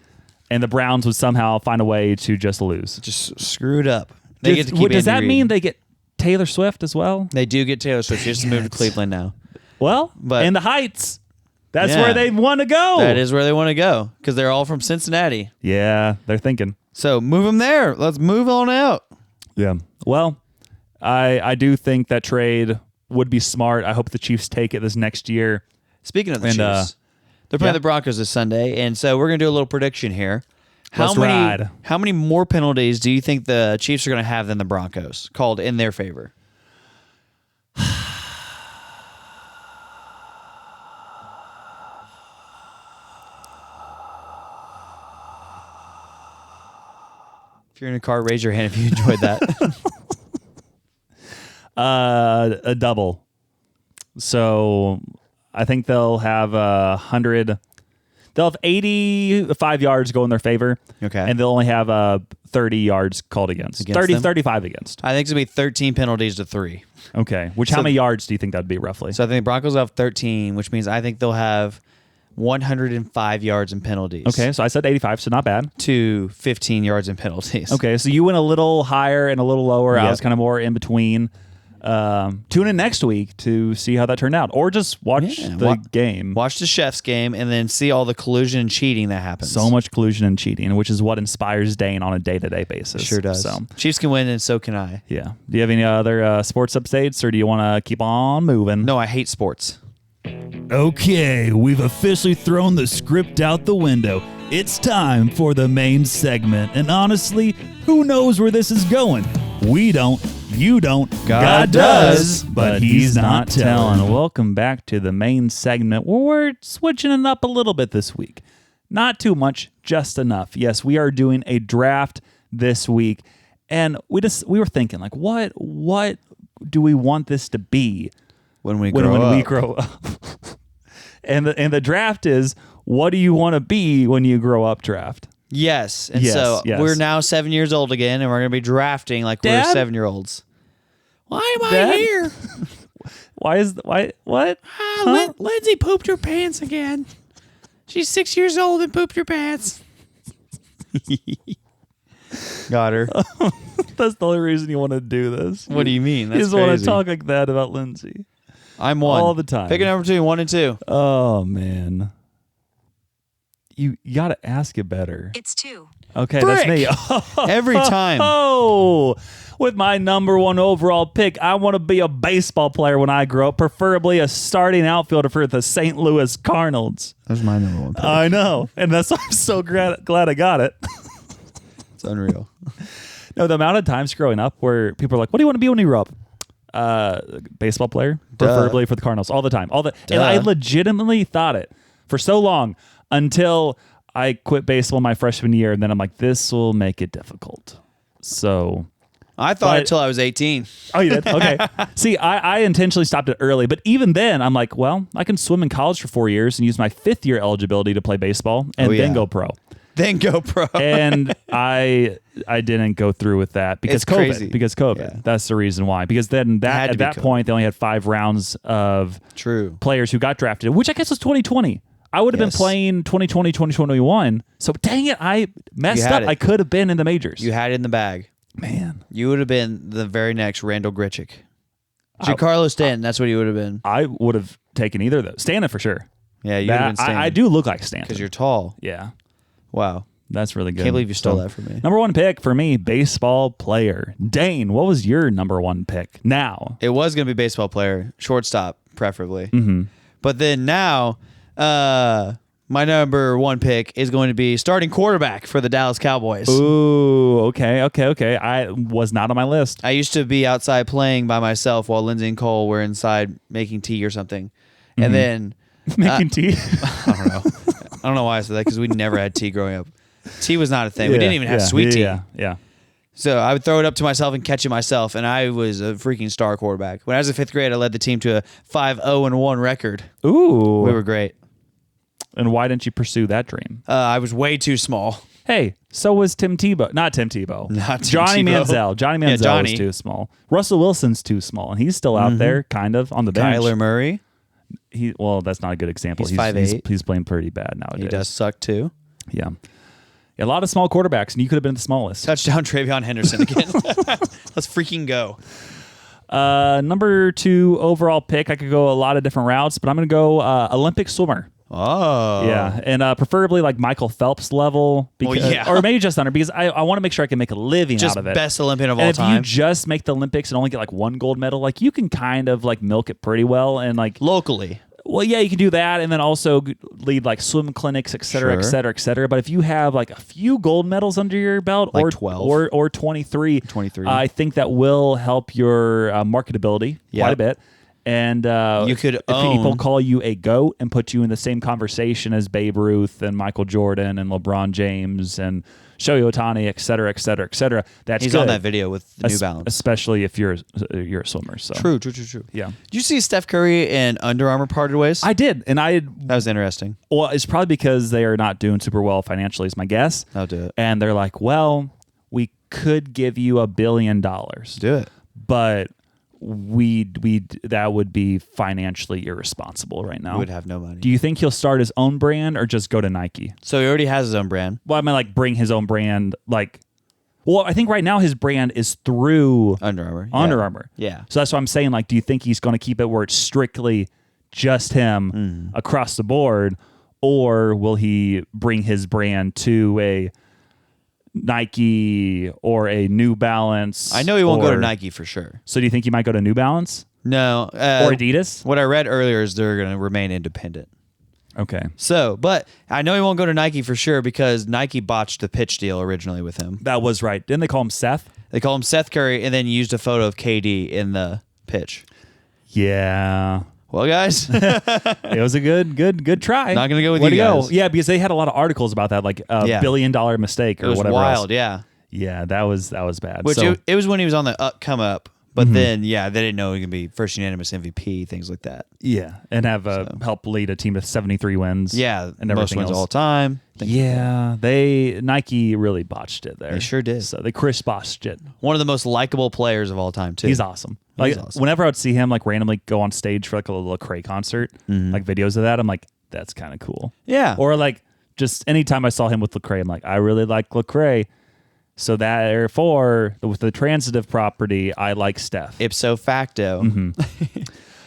And the Browns would somehow find a way to just lose. Just screw it up. They get to keep does Andy that Reid. mean they get Taylor Swift as well? They do get Taylor Swift. She has to move to Cleveland now. Well, But- in the Heights, that's where they want to go. That is where they want to go because they're all from Cincinnati. Yeah, they're thinking. So move them there. Let's move on out. Yeah. Well, I do think that trade would be smart. I hope the Chiefs take it this next year. Speaking of the Chiefs, they're playing the Broncos this Sunday, and so we're going to do a little prediction here. How many more penalties do you think the Chiefs are going to have than the Broncos called in their favor? If you're in a car, raise your hand if you enjoyed that. A double. So I think they'll have 100. They'll have 85 yards go in their favor. Okay. And they'll only have 30 yards called against 30, them? 35 against. I think it's going to be 13 penalties to 3. Okay. How many yards do you think that would be roughly? So I think the Broncos will have 13, which means I think they'll have 105 yards in penalties. Okay, so I said 85, so not bad. To 15 yards in penalties. Okay, so you went a little higher and a little lower. Yep. I was kind of more in between. Tune in next week to see how that turned out, or just watch the game. Watch the Chefs game and then see all the collusion and cheating that happens. So much collusion and cheating, which is what inspires Dane on a day-to-day basis. Sure does. So, Chiefs can win, and so can I. yeah. Do you have any other sports updates, or do you want to keep on moving? No, I hate sports. Okay, we've officially thrown the script out the window. It's time for the main segment. And honestly, who knows where this is going? We don't. You don't. God does. But he's not telling. Welcome back to the main segment where we're switching it up a little bit this week. Not too much, just enough. Yes, we are doing a draft this week. And we were thinking, like, what do we want this to be? When we grow up. and the draft is, what do you want to be when you grow up draft? Yes. And Yes, so yes. we're now 7 years old again, and we're going to be drafting like we're Dad? 7-year-olds. Why am I Dad? here? Why what? Lindsay pooped her pants again. She's 6 years old and pooped her pants. Got her. That's the only reason you want to do this. What do you mean? You That's just want crazy. to talk like that about Lindsay. I'm one. all the time. Pick a number 2, 1 and 2. Oh man. You got to ask it better. It's 2. Okay, Frick! that's me. Every time. Oh, with my number 1 overall pick, I want to be a baseball player when I grow up, preferably a starting outfielder for the St. Louis Cardinals. That's my number 1 pick. I know, and that's why I'm so glad I got it. It's unreal. No, the amount of times growing up where people are like, "What do you want to be when you grow up?" Baseball player, preferably for the Cardinals, all the time, and I legitimately thought it for so long until I quit baseball my freshman year, and then I'm like, "This will make it difficult." So. I thought it until I was 18. Oh, you did? Okay. See, I intentionally stopped it early, but even then, I'm like, well, I can swim in college for 4 years and use my 5th year eligibility to play baseball and then go pro. Then go pro. And I didn't go through with that because It's COVID. crazy. Because COVID. Yeah. That's the reason why. Because then Had to at be that COVID. point, they only had 5 rounds of True. players who got drafted, which I guess was 2020. I would have been Yes. playing 2020, 2021. So dang it, I messed had up. it. I could have been in the majors. You had it in the bag. Man. You would have been the very next Randall Grichuk. Giancarlo Stanton, that's what he would have been. I would have taken either of those. Stanton for sure. Yeah, you would have been Stanton. I do look like Stanton. Because you're tall. Yeah, Wow. that's really good. Can't believe you stole So, that from me. Number 1 pick for me, baseball player. Dane, what was your number 1 pick? Now, It was going to be baseball player, shortstop, preferably. Mm-hmm. But then now, my number 1 pick is going to be starting quarterback for the Dallas Cowboys. ooh, okay. I was not on my list. I used to be outside playing by myself while Lindsay and Cole were inside making tea or something. Mm-hmm. And then, Making tea. I don't know. I don't know why I said that because we never had tea growing up. Tea was not a thing. We didn't even have sweet tea. Yeah. So I would throw it up to myself and catch it myself, and I was a freaking star quarterback. When I was in 5th grade, I led the team to a 5-0-1 record. Ooh. We were great. And why didn't you pursue that dream? I was way too small. Hey, so was Tim Tebow. Not Tim Tebow. Not Tim Johnny Tebow. Manziel. Johnny Yeah, Manziel Johnny. was too small. Russell Wilson's too small, and he's still out there, kind of, on the bench. Kyler Murray, Well, that's not a good example. He's 5'8". He's playing pretty bad nowadays. he does suck too. Yeah. A lot of small quarterbacks, and you could have been the smallest. Touchdown, Travion Henderson again. Let's freaking go. Number 2 overall pick. I could go a lot of different routes, but I'm going to go Olympic swimmer. Oh. Yeah, and preferably like Michael Phelps level, because, yeah. or maybe just under, because I want to make sure I can make a living Just out of it. best Olympian of and all if time. you just make the Olympics and only get like 1 gold medal, like you can kind of like milk it pretty well and like Locally. Well, yeah, you can do that, and then also lead like swim clinics, et cetera, et Sure. cetera, et cetera. But if you have like a few gold medals under your belt, Like or 12. or 23, 23. I think that will help your marketability quite Yep. a bit. And You could if people own- call you a GOAT and put you in the same conversation as Babe Ruth and Michael Jordan and LeBron James and Shohei Ohtani, et cetera, et cetera, et cetera. That's He's good. on that video with the New Balance. Especially if you're a swimmer. So True. yeah. Did you see Steph Curry and Under Armour parted ways? I did, and That was interesting. well, it's probably because they are not doing super well financially, is my guess. I'll do it. And they're like, well, we could give you $1 billion, Do it. but we that would be financially irresponsible right now. He would have no money. Do you think he'll start his own brand or just go to Nike? So he already has his own brand. Well, I mean, like bring his own brand, like. Well, I think right now his brand is through Under Armour. Under Armour. Yeah. So that's what I'm saying. Like, do you think he's going to keep it where it's strictly just him across the board, or will he bring his brand to a Nike or a New Balance? I know he won't go to or- Nike for sure. So do you think he might go to New Balance No. or Adidas? What I read earlier is they're going to remain independent. Okay. So, but I know he won't go to Nike for sure because Nike botched the pitch deal originally with him. That was right. Didn't they call him Seth? They call him Seth Curry and then used a photo of KD in the pitch. Yeah. Well, guys, It was a good try. Not gonna go with Way you to go. guys. Yeah, because they had a lot of articles about that, like a Yeah. $1 billion mistake or it was whatever. wild. Else. Yeah. Yeah, that was bad. Which So, it was when he was on the come up, But then, they didn't know he could be first unanimous MVP, things like that. Yeah, and have help lead a team to 73 wins. Yeah, and most wins all time. Yeah, Nike really botched it there. They sure did. So they Chris botched it. One of the most likable players of all time, too. He's awesome. Whenever I would see him like randomly go on stage for like a little Lecrae concert, like videos of that, I'm like, that's kind of cool. Yeah. Or like just anytime I saw him with Lecrae, I'm like, I really like Lecrae. So therefore, with the transitive property, I like Steph. Ipso facto.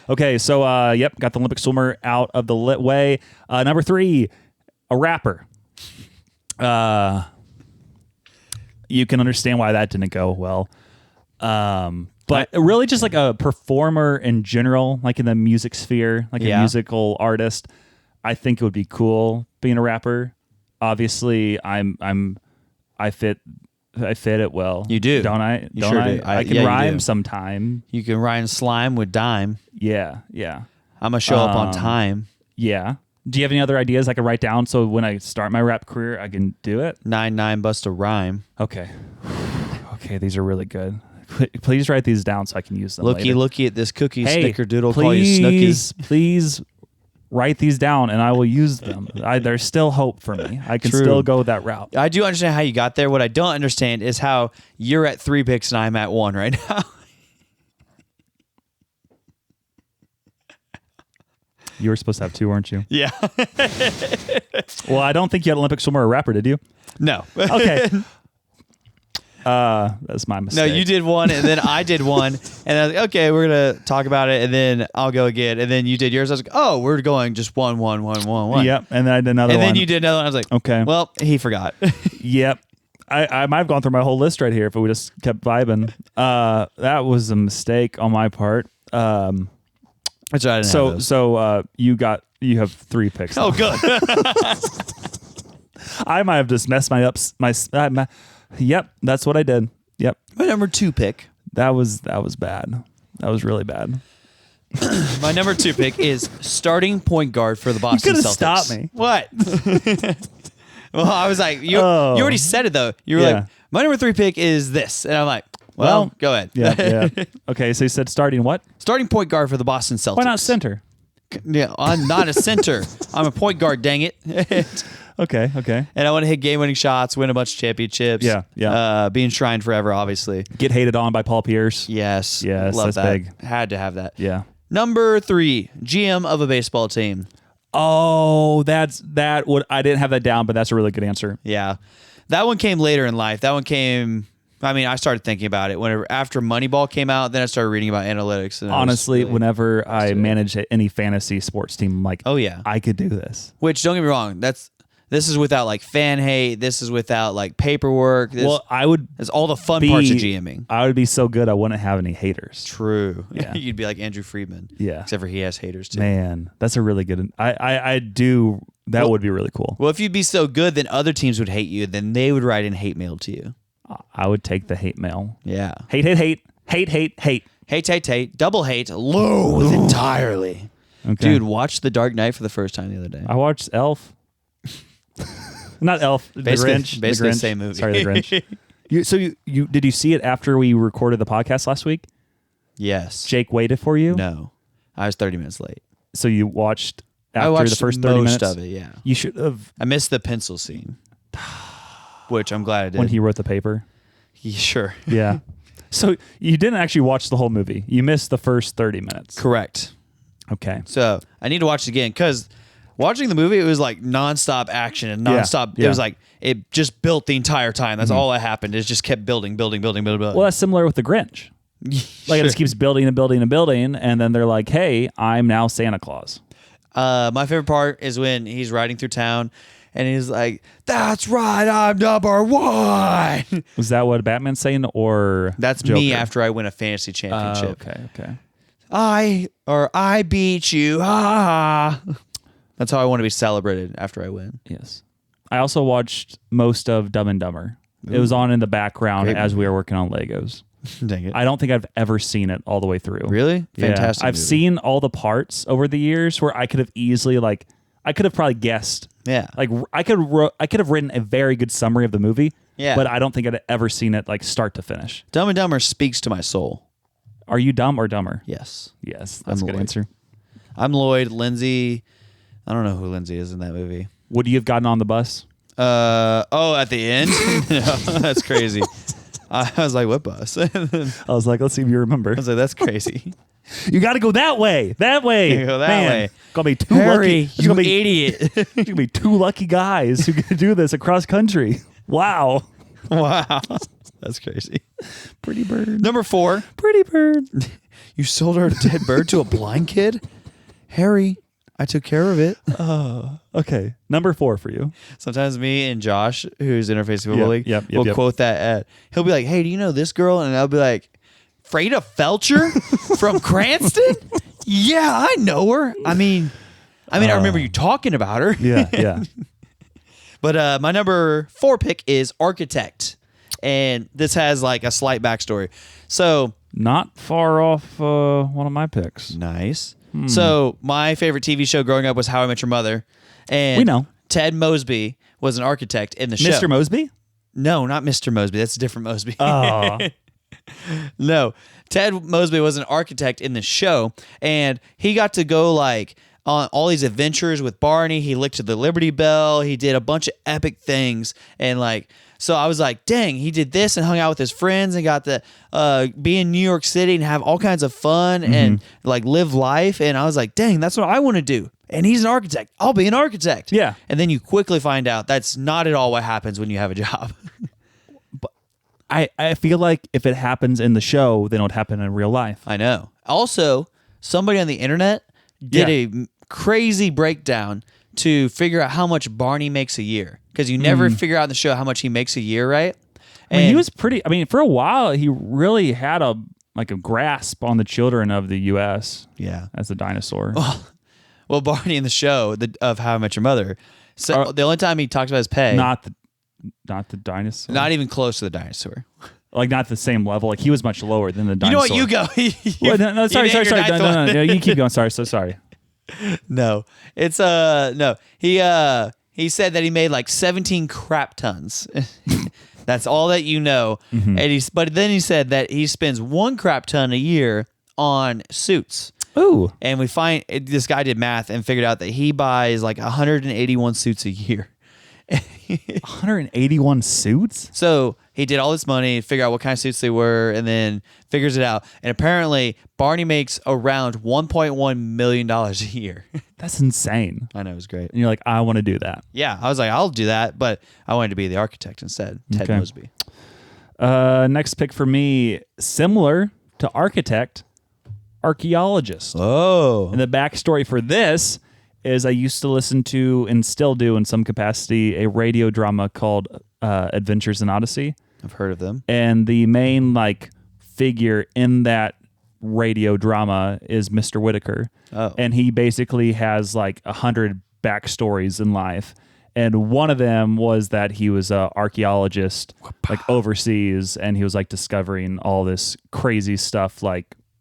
Okay, so got the Olympic swimmer out of the way. Number 3, a rapper. You can understand why that didn't go well. But really just like a performer in general, like in the music sphere, like a musical artist, I think it would be cool being a rapper. Obviously, I fit it well. You do. Don't I? You sure do. I can rhyme sometime. You can rhyme slime with dime. Yeah. I'm going to show up on time. Yeah. Do you have any other ideas I can write down so when I start my rap career, I can do it? 9-9 bust a rhyme. Okay, these are really good. Please write these down so I can use them later. Looky at this cookie, snickerdoodle, please, call you Snookies. Please write these down and I will use them. There's still hope for me. I can still go that route. I do understand how you got there. What I don't understand is how you're at 3 picks and I'm at 1 right now. You were supposed to have 2, weren't you? Yeah. Well, I don't think you had Olympic swimmer or rapper, did you? No. Okay. That's my mistake. No, you did 1 and then I did 1 and I was like, okay, we're going to talk about it and then I'll go again and then you did yours. I was like, oh, we're going just 1, 1, 1, 1, 1. Yep, and then I did another and one. And then you did another one. I was like, okay. Well, he forgot. Yep. I might have gone through my whole list right here if we just kept vibing. That was a mistake on my part. That's right. So you have 3 picks. Oh, good. I might have just messed my yep, that's what I did. Yep. My number 2 pick. That was bad. That was really bad. My number 2 pick is starting point guard for the Boston Celtics. You could have stopped me. What? Well, I was like, you already said it though. You were like, my number 3 pick is this, and I'm like, well, go ahead. Yeah. Okay, so you said starting what? Starting point guard for the Boston Celtics. Why not center? Yeah, I'm not a center. I'm a point guard. Dang it. Okay. And I want to hit game-winning shots, win a bunch of championships. Yeah. Be enshrined forever, obviously. Get hated on by Paul Pierce. Yes. Yes, Love that's that. big. Had to have that. Yeah. Number 3, GM of a baseball team. Oh, I didn't have that down, but that's a really good answer. Yeah. That one came later in life. That one came... I started thinking about it after Moneyball came out. Then I started reading about analytics. And honestly, whenever I manage any fantasy sports team, I'm like, oh yeah, I could do this. Which, don't get me wrong, this is without like fan hate. This is without like paperwork. It's all the fun parts of GMing. I would be so good, I wouldn't have any haters. True. Yeah. You'd be like Andrew Friedman. Yeah. Except for he has haters too. Man, that's a really good. I do. That would be really cool. Well, if you'd be so good, then other teams would hate you. Then they would write in hate mail to you. I would take the hate mail. Yeah. Hate. Hate. Double hate. Loathe entirely. Okay. Dude, watch The Dark Knight for the first time the other day. I watched Elf. Not Elf. Basically, the Grinch. Basically the the same movie. Sorry, The Grinch. You did you see it after we recorded the podcast last week? Yes. Jake waited for you? No. I was 30 minutes late. So you watched after I watched the first 30 most minutes? of it, yeah. You should have. I missed the pencil scene. Which I'm glad I did. When he wrote the paper? Yeah, sure. Yeah. So you didn't actually watch the whole movie. You missed the first 30 minutes. Correct. Okay. So I need to watch it again because watching the movie, it was like nonstop action and nonstop. Yeah. It was like it just built the entire time. That's all that happened. It just kept building. Well, that's similar with the Grinch. Like it just keeps building and building and building, and then they're like, "Hey, I'm now Santa Claus." My favorite part is when he's riding through town. And he's like, "That's right, I'm number 1." Was that what Batman's saying, or that's Joker? me after I win a fantasy championship? Okay. I beat you. Ha ha. That's how I want to be celebrated after I win. Yes. I also watched most of Dumb and Dumber. Ooh. It was on in the background as we were working on Legos. Dang it. I don't think I've ever seen it all the way through. Really? Fantastic. Yeah. I've seen all the parts over the years where I could have easily I could have probably guessed. Yeah. Like I could have written a very good summary of the movie. Yeah. But I don't think I'd ever seen it like start to finish. Dumb and Dumber speaks to my soul. Are you dumb or dumber? Yes. Yes, that's a good Lloyd. answer. I'm Lloyd. Lindsay. I don't know who Lindsay is in that movie. Would you have gotten on the bus? At the end? No, that's crazy. I was like, what bus? I I was like, let's see if you remember. was like, that's crazy. You got to go that way. That way. You go that Man, way. Gonna be two Harry, lucky. you idiot. You're gonna be two lucky guys who can do this across country. Wow. Wow. That's crazy. Pretty bird. Number 4. Pretty bird. You sold our dead bird to a blind kid? Harry, I took care of it. Okay. Number 4 for you. Sometimes me and Josh, who's Interface Football League, will yep. quote that. He'll be like, hey, do you know this girl? And I'll be like, Freda Felcher from Cranston? Yeah, I know her. I mean, I remember you talking about her. Yeah. But my number 4 pick is Architect. And this has like a slight backstory. So Not far off one of my picks. nice. So my favorite TV show growing up was How I Met Your Mother. And We know. Ted Mosby was an architect in the show. Mr. Mosby? No, not Mr. Mosby. That's a different Mosby. Oh. No, Ted Mosby was an architect in the show, and he got to go like on all these adventures with Barney. He lifted the Liberty Bell. He did a bunch of epic things, and like, so I was like, dang, he did this and hung out with his friends and got to be in New York City and have all kinds of fun and like live life. And I was like, dang, that's what I want to do. And he's an architect. I'll be an architect. Yeah. And then you quickly find out that's not at all what happens when you have a job. I feel like if it happens in the show, then it would happen in real life. I know. Also, somebody on the internet did a crazy breakdown to figure out how much Barney makes a year, because you never figure out in the show how much he makes a year, right? I mean, he was pretty. I mean, for a while, he really had a grasp on the children of the U.S. Yeah. as a dinosaur. Well, Barney in the show of How I Met Your Mother, so the only time he talks about his pay, Not the dinosaur. not even close to the dinosaur. Like not the same level. Like he was much lower than the dinosaur. You know what? You go. Well, no, sorry. No, you keep going. Sorry. So sorry. No, it's no. He said that he made like 17 crap tons. That's all that you know. And but then he said that he spends 1 crap ton a year on suits. Ooh. And this guy did math and figured out that he buys like 181 suits a year. 181 suits? So he did all this money, figure out what kind of suits they were, and then figures it out. And apparently, Barney makes around $1.1 million a year. That's insane. I know, it was great. And you're like, I want to do that. Yeah, I was like, I'll do that, but I wanted to be the architect instead, Ted Okay. Mosby. Next pick for me, similar to architect, archaeologist. Oh. And the backstory for this is I used to listen to, and still do in some capacity, a radio drama called Adventures in Odyssey. I've heard of them. And the main figure in that radio drama is Mr. Whitaker. Oh. And he basically has 100 backstories in life. And one of them was that he was an archaeologist overseas, and he was discovering all this crazy stuff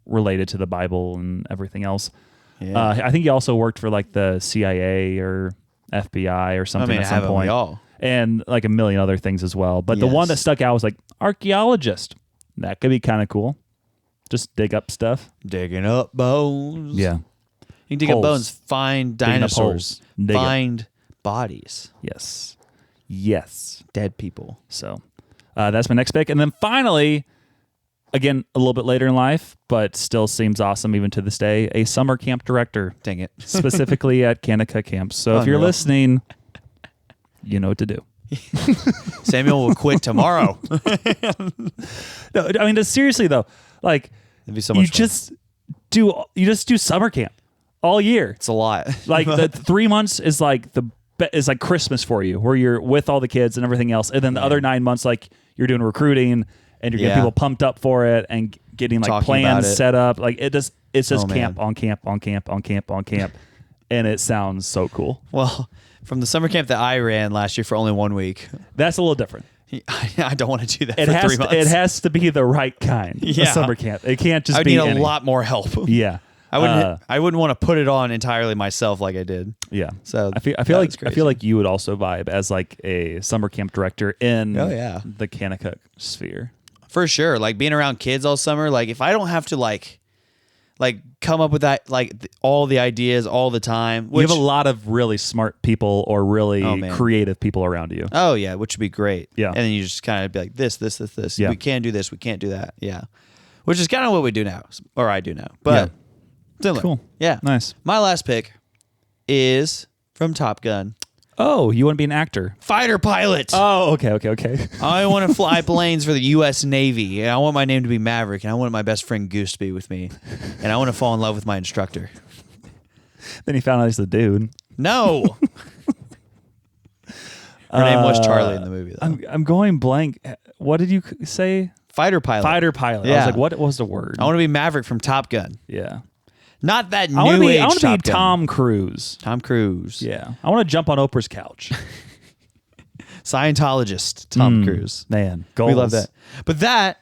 related to the Bible and everything else. Yeah. I think he also worked for the CIA or FBI or something at some point. And a million other things as well. But the one that stuck out was archaeologist. That could be kind of cool. Just dig up stuff. Digging up bones. Yeah. You can dig up bones, find dinosaurs, Dig it. find bodies, Yes. dead people. So that's my next pick. And then finally, again, a little bit later in life, but still seems awesome even to this day, a summer camp director. Dang it. Specifically at Kanaka camps. So if you're Unreal. listening, you know what to do. Samuel will quit tomorrow. No, I mean, seriously though, It'd be so much fun. you just do summer camp all year. It's a lot. The 3 months is is Christmas for you, where you're with all the kids and everything else, and then the other 9 months you're doing recruiting and you're getting people pumped up for it and getting Talking plans about it. set up. It's just Oh, camp man. on camp on camp on camp on camp, and it sounds so cool. Well, from the summer camp that I ran last year for only 1 week, That's a little different. I don't want to do that It for has 3 months. it has to be the right kind Yeah. of summer camp. It can't just I would be need any. a lot more help. Yeah, I wouldn't want to put it on entirely myself like I did. yeah. So I feel that like was I crazy. feel like you would also vibe as a summer camp director in Oh, yeah. the Kanaka sphere. For sure. Like being around kids all summer, like if I don't have to like come up with that, like all the ideas all the time. You have a lot of really smart people or really creative people around you. Oh yeah, which would be great. Yeah. And then you just kind of be like this. Yeah. We can't do this. We can't do that. Yeah. Which is kind of what we do now, or I do now. But similar. Cool. Yeah. Nice. My last pick is from Top Gun. Oh, you want to be an actor? Fighter pilot. Oh, okay. I want to fly planes for the U.S. Navy, and I want my name to be Maverick, and I want my best friend Goose to be with me, and I want to fall in love with my instructor. Then he found out he's the dude. No. Her name was Charlie in the movie, though. I'm going blank. What did you say? Fighter pilot. Fighter pilot. Yeah. I was like, what was the word? I want to be Maverick from Top Gun. Yeah. Not that I want new age I want to be Top Gun. Tom Cruise. Tom Cruise. Yeah. I want to jump on Oprah's couch. Scientologist Tom Cruise. Man, goals. We love that. But that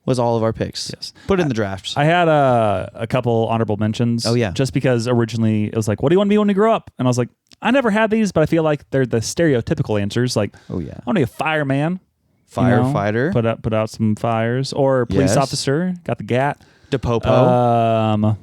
was all of our picks. Yes. Put it in the drafts. I had a couple honorable mentions. Oh, yeah. Just because originally it was like, what do you want to be when you grow up? And I was like, I never had these, but I feel like they're the stereotypical answers. Like, Oh, yeah. I want to be a fireman. Firefighter. Put out some fires. Or police Yes. officer. Got the GAT. DePopo.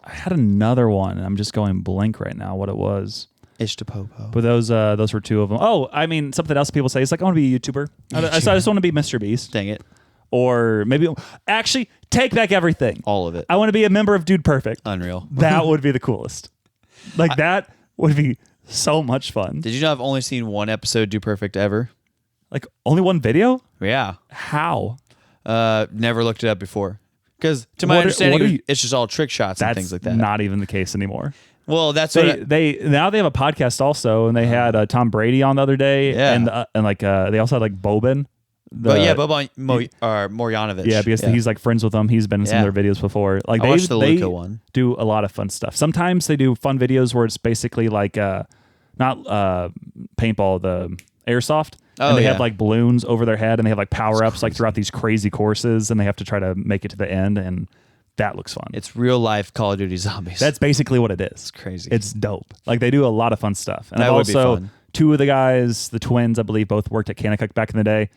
I had another one, and I'm just going blank right now what it was. Ish DePopo. But those were two of them. Oh, I mean, something else people say is like, I want to be a YouTuber. I just want to be Mr. Beast. Dang it. Or maybe, actually, take back everything. All of it. I want to be a member of Dude Perfect. Unreal. That would be the coolest. Like, that would be so much fun. Did you know I've only seen one episode Do Perfect ever? Like, only one video? Yeah. How? Never looked it up before. Because to my understanding, it's just all trick shots and things like that. That's not even the case anymore. Well, that's they now they have a podcast also, and they had Tom Brady on the other day, and they also had like Boban. Boban Morjanovic. Yeah, because he's like friends with them. He's been in some of their videos before. Like I watched the Luka one. Do a lot of fun stuff. Sometimes they do fun videos where it's basically like not paintball, the airsoft. And they have like balloons over their head, and they have like power-ups like throughout these crazy courses, and they have to try to make it to the end, and that looks fun. It's real life Call of Duty Zombies. That's basically what it is. It's crazy. It's dope. Like they do a lot of fun stuff. And that I've would be also fun. Two of the guys, the twins, I believe, both worked at Kanakuk back in the day.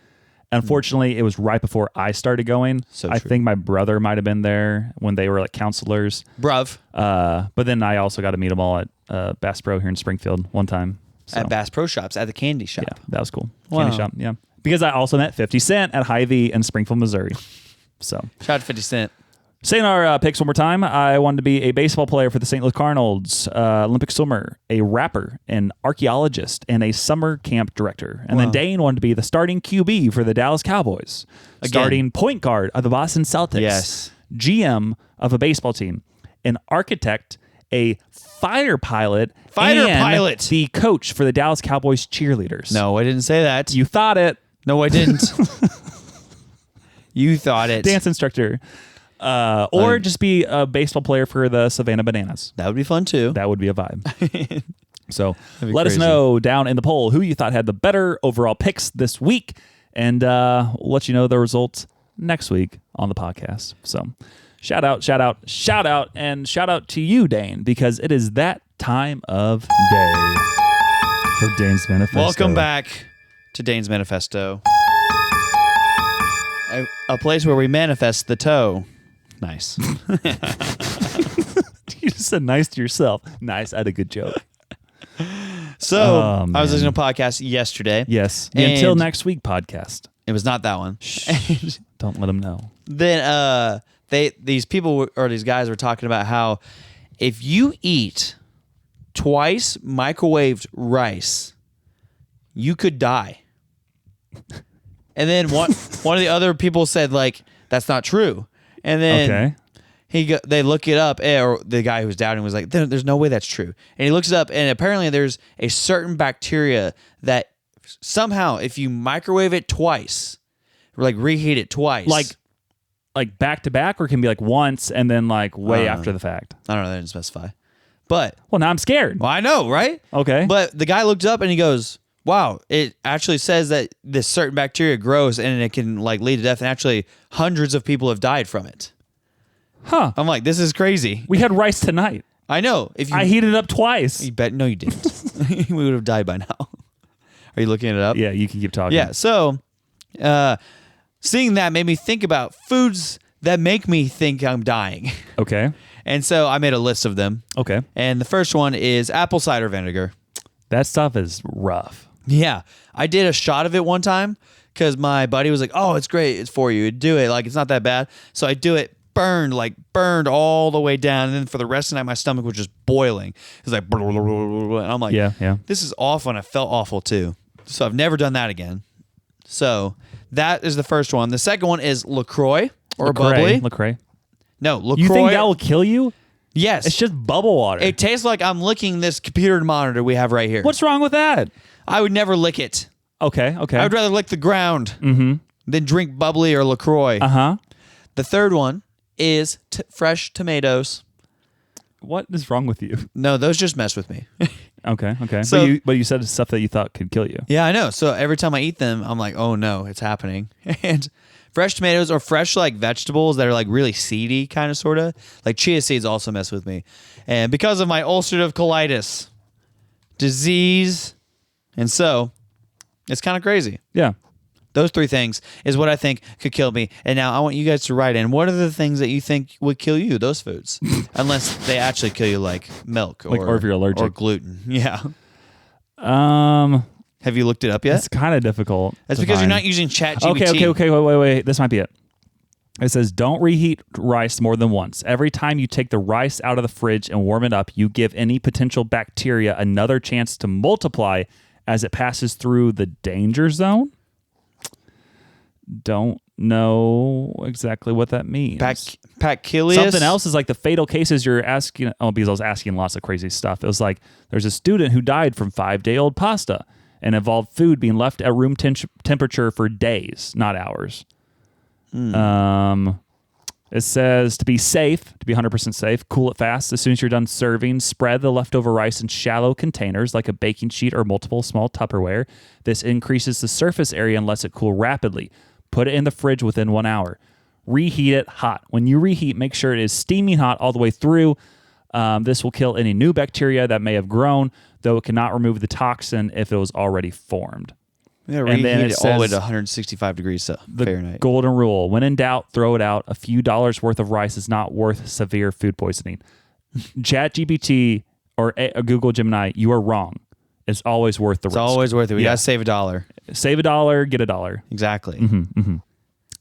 Unfortunately, it was right before I started going. So I true. think my brother might have been there when they were like counselors. Bruv. But then I also got to meet them all at Bass Pro here in Springfield one time. So, At Bass Pro Shops, at the candy shop. yeah, that was cool. Wow. Candy shop, yeah. Because I also met 50 Cent at Hy-Vee in Springfield, Missouri. So, Shout out to 50 Cent. saying our picks one more time, I wanted to be a baseball player for the St. Louis Cardinals, Olympic swimmer, a rapper, an archaeologist, and a summer camp director. And then Dane wanted to be the starting QB for the Dallas Cowboys, starting point guard of the Boston Celtics, Yes. GM of a baseball team, an architect, a fighter pilot, Pilot. the coach for the Dallas Cowboys cheerleaders. No, I didn't say that. You thought it. No, I didn't. You thought it. Dance instructor. Or just be a baseball player for the Savannah Bananas. That would be fun too. That would be a vibe. So be let us crazy. know down in the poll who you thought had the better overall picks this week. And we'll let you know the results next week on the podcast. So shout out, and shout out to you, Dane, because it is that time of day for Dane's Manifesto. Welcome back to Dane's Manifesto. A place where we manifest the toe. Nice. You just said nice to yourself. Nice. I had a good joke. So, Oh, I was man. listening to a podcast yesterday. Yes. The And- Until Next Week podcast. It was not that one. Don't let them know. Then these people or these guys were talking about how if you eat twice microwaved rice, you could die. And then one of the other people said like that's not true. And then they look it up, or the guy who was doubting was like, there's no way that's true. And he looks it up, and apparently there's a certain bacteria that somehow if you microwave it twice, or like reheat it twice, like back to back, or can be like once and then like way after the fact. I don't know, they didn't specify. But Well, now I'm scared. well, I know, right? Okay. But the guy looked up and he goes, wow, it actually says that this certain bacteria grows and it can like lead to death, and actually hundreds of people have died from it. Huh. I'm like, this is crazy. We had rice tonight. I know. If you I heated it up twice. you bet no you didn't. We would have died by now. Are you looking it up? Yeah, you can keep talking. Yeah. So seeing that made me think about foods that make me think I'm dying. Okay. And so I made a list of them. Okay. And the first one is apple cider vinegar. That stuff is rough. Yeah. I did a shot of it one time because my buddy was like, oh, it's great. It's for you. Do it. Like, it's not that bad. So I do it. Burned all the way down. And then for the rest of the night, my stomach was just boiling. It was like, blah, blah, blah, blah, blah. And I'm like, yeah. This is awful. And I felt awful too. So I've never done that again. So that is the first one. The second one is LaCroix or bubbly. LaCroix. No, LaCroix. You think that will kill you? Yes. It's just bubble water. It tastes like I'm licking this computer monitor we have right here. What's wrong with that? I would never lick it. Okay. I would rather lick the ground than drink bubbly or LaCroix. Uh-huh. The third one is fresh tomatoes. What is wrong with you? No, those just mess with me. Okay. So, but you said stuff that you thought could kill you. Yeah, I know. So every time I eat them, I'm like, oh no, it's happening. And fresh tomatoes or fresh like vegetables that are like really seedy kind of sort of. Like chia seeds also mess with me. And because of my ulcerative colitis disease, and so it's kind of crazy. Yeah. Those three things is what I think could kill me. And now I want you guys to write in. What are the things that you think would kill you, those foods? Unless they actually kill you like milk or if you're allergic. Or gluten. Yeah. Have you looked it up yet? It's kind of difficult. That's because you're not using ChatGPT. Okay. Wait. This might be it. It says, don't reheat rice more than once. Every time you take the rice out of the fridge and warm it up, you give any potential bacteria another chance to multiply as it passes through the danger zone. Don't know exactly what that means. Pachylius? Something else is like the fatal cases you're asking. Oh, because I was asking lots of crazy stuff. It was like there's a student who died from 5-day-old pasta and involved food being left at room temperature for days, not hours. It says to be 100% safe, cool it fast. As soon as you're done serving, spread the leftover rice in shallow containers like a baking sheet or multiple small Tupperware. This increases the surface area and lets it cool rapidly. Put it in the fridge within 1 hour. Reheat it hot. When you reheat, make sure it is steaming hot all the way through. This will kill any new bacteria that may have grown, though it cannot remove the toxin if it was already formed. Yeah, reheat it all the way to 165 degrees Fahrenheit. The golden rule. When in doubt, throw it out. A few dollars worth of rice is not worth severe food poisoning. ChatGPT or Google Gemini, you are wrong. It's always worth the risk. It's always worth it. We got to save $1. Save $1, get $1. Exactly.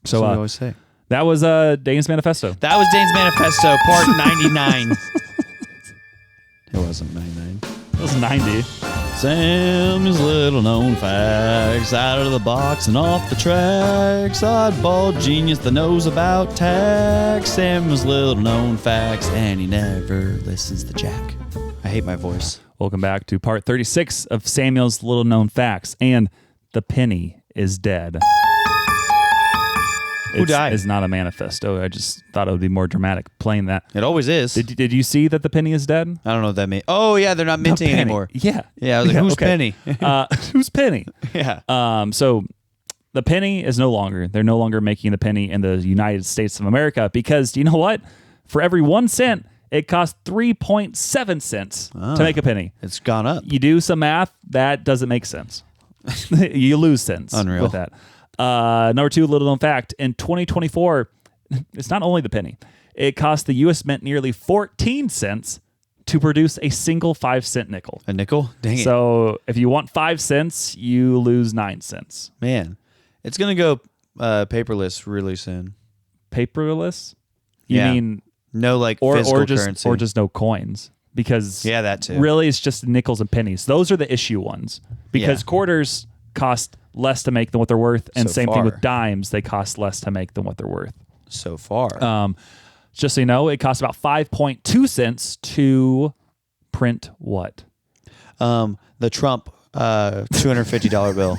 So what we always say. That was Dane's Manifesto. That was Dane's Manifesto, part 99. It wasn't 99. It was 90. Sam's little known facts, out of the box and off the tracks. Oddball genius that knows about tax. Sam's little known facts, and he never listens to Jack. I hate my voice. Welcome back to part 36 of Samuel's little known facts, and the penny is dead. Who died? It's not a manifesto. I just thought it would be more dramatic playing that. It always is. Did you see that the penny is dead? I don't know what that means. Oh, yeah, they're not minting anymore. Yeah. Yeah, I was like, who's penny? Who's penny? Yeah. So the penny is no longer. They're no longer making the penny in the United States of America because, you know what? For every 1 cent, it costs 3.7 cents to make a penny. It's gone up. You do some math, that doesn't make sense. You lose cents Unreal. with that. Number 2, little known fact. In 2024, it's not only the penny. It cost the U.S. Mint nearly 14 cents to produce a single 5-cent nickel. A nickel? Dang it. So if you want 5 cents, you lose 9 cents. Man, it's going to go paperless really soon. Paperless? You mean... No, like physical currency. Or just no coins. Because that too. Really, it's just nickels and pennies. Those are the issue ones. Because quarters cost less to make than what they're worth, and same thing with dimes. They cost less to make than what they're worth. So far. Just so you know, it costs about 5.2 cents to print what? The Trump $250 bill.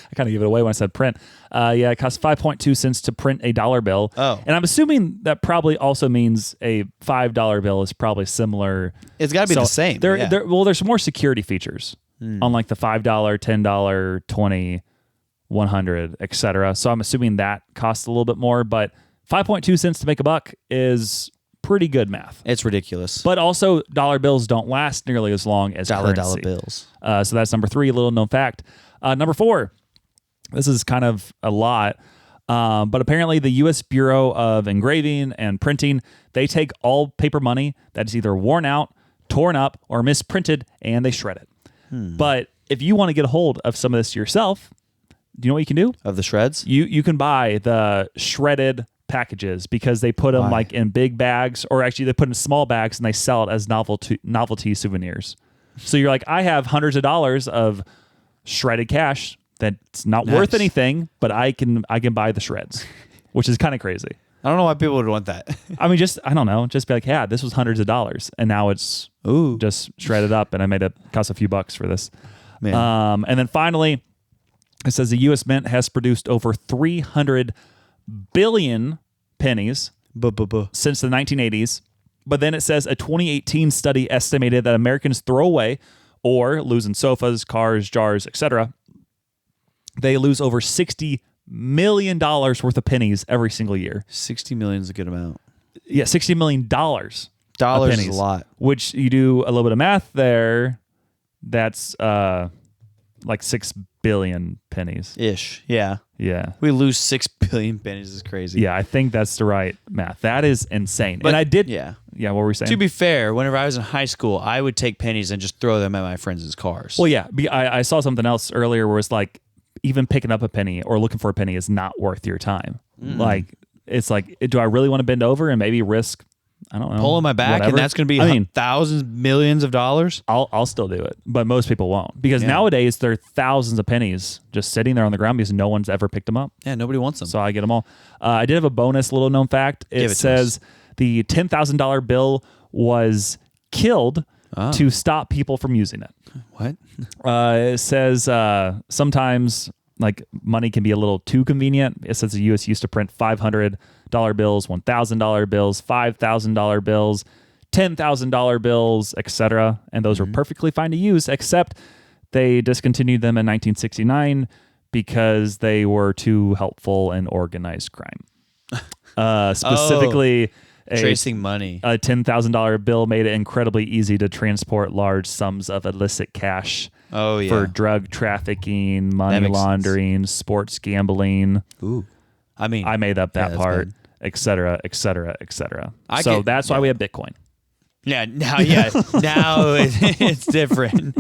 I kind of gave it away when I said print. It costs 5.2 cents to print a $1 bill. Oh. And I'm assuming that probably also means a $5 bill is probably similar. It's got to be the same. There's more security features on like the $5, $10, $20, $100, etc. So I'm assuming that costs a little bit more, but 5.2 cents to make a buck is pretty good math. It's ridiculous. But also, dollar bills don't last nearly as long as dollar currency. bills. So that's number 3, little known fact. Number 4, This is kind of a lot. But apparently the U.S. Bureau of Engraving and Printing, they take all paper money that is either worn out, torn up, or misprinted, and they shred it. But if you want to get a hold of some of this yourself, do you know what you can do? Of the shreds? You can buy the shredded packages because they put them like in big bags, or actually they put in small bags and they sell it as novelty souvenirs. So you're like, I have hundreds of dollars of shredded cash that's not worth anything, but I can buy the shreds, which is kind of crazy. I don't know why people would want that. I mean, I don't know. Just be like, yeah, this was hundreds of dollars, and now it's just shredded up, and I made it cost a few bucks for this. And then finally, it says the U.S. Mint has produced over 300 billion pennies since the 1980s. But then it says a 2018 study estimated that Americans throw away or lose in sofas, cars, jars, etc. They lose over $60 million worth of pennies every single year. 60 million is a good amount. Yeah, $60 million. Dollars is a lot. Which you do a little bit of math there, that's like 6 billion pennies. Ish, yeah. Yeah. We lose 6 billion pennies is crazy. Yeah, I think that's the right math. That is insane. But, and I did. Yeah. Yeah, what were we saying? To be fair, whenever I was in high school, I would take pennies and just throw them at my friends' cars. Well, yeah. I saw something else earlier where it's like, even picking up a penny or looking for a penny is not worth your time. Like, it's like, do I really want to bend over and maybe risk, I don't know, pulling my back, whatever? and that's going to be thousands, millions of dollars? I'll still do it, but most people won't, because nowadays there are thousands of pennies just sitting there on the ground because no one's ever picked them up. Yeah, nobody wants them. So I get them all. I did have a bonus little known fact. It says the $10,000 bill was killed to stop people from using it. What? It says sometimes like money can be a little too convenient. It says the U.S. used to print $500 bills, $1,000 bills, $5,000 bills, $10,000 bills, etc. And those were perfectly fine to use, except they discontinued them in 1969 because they were too helpful in organized crime. Specifically, tracing money. A $10,000 bill made it incredibly easy to transport large sums of illicit cash for drug trafficking, money laundering, sports gambling. Ooh. I mean, I made up that part, et cetera, et cetera, et cetera. So that's why we have Bitcoin. Yeah, now it's different.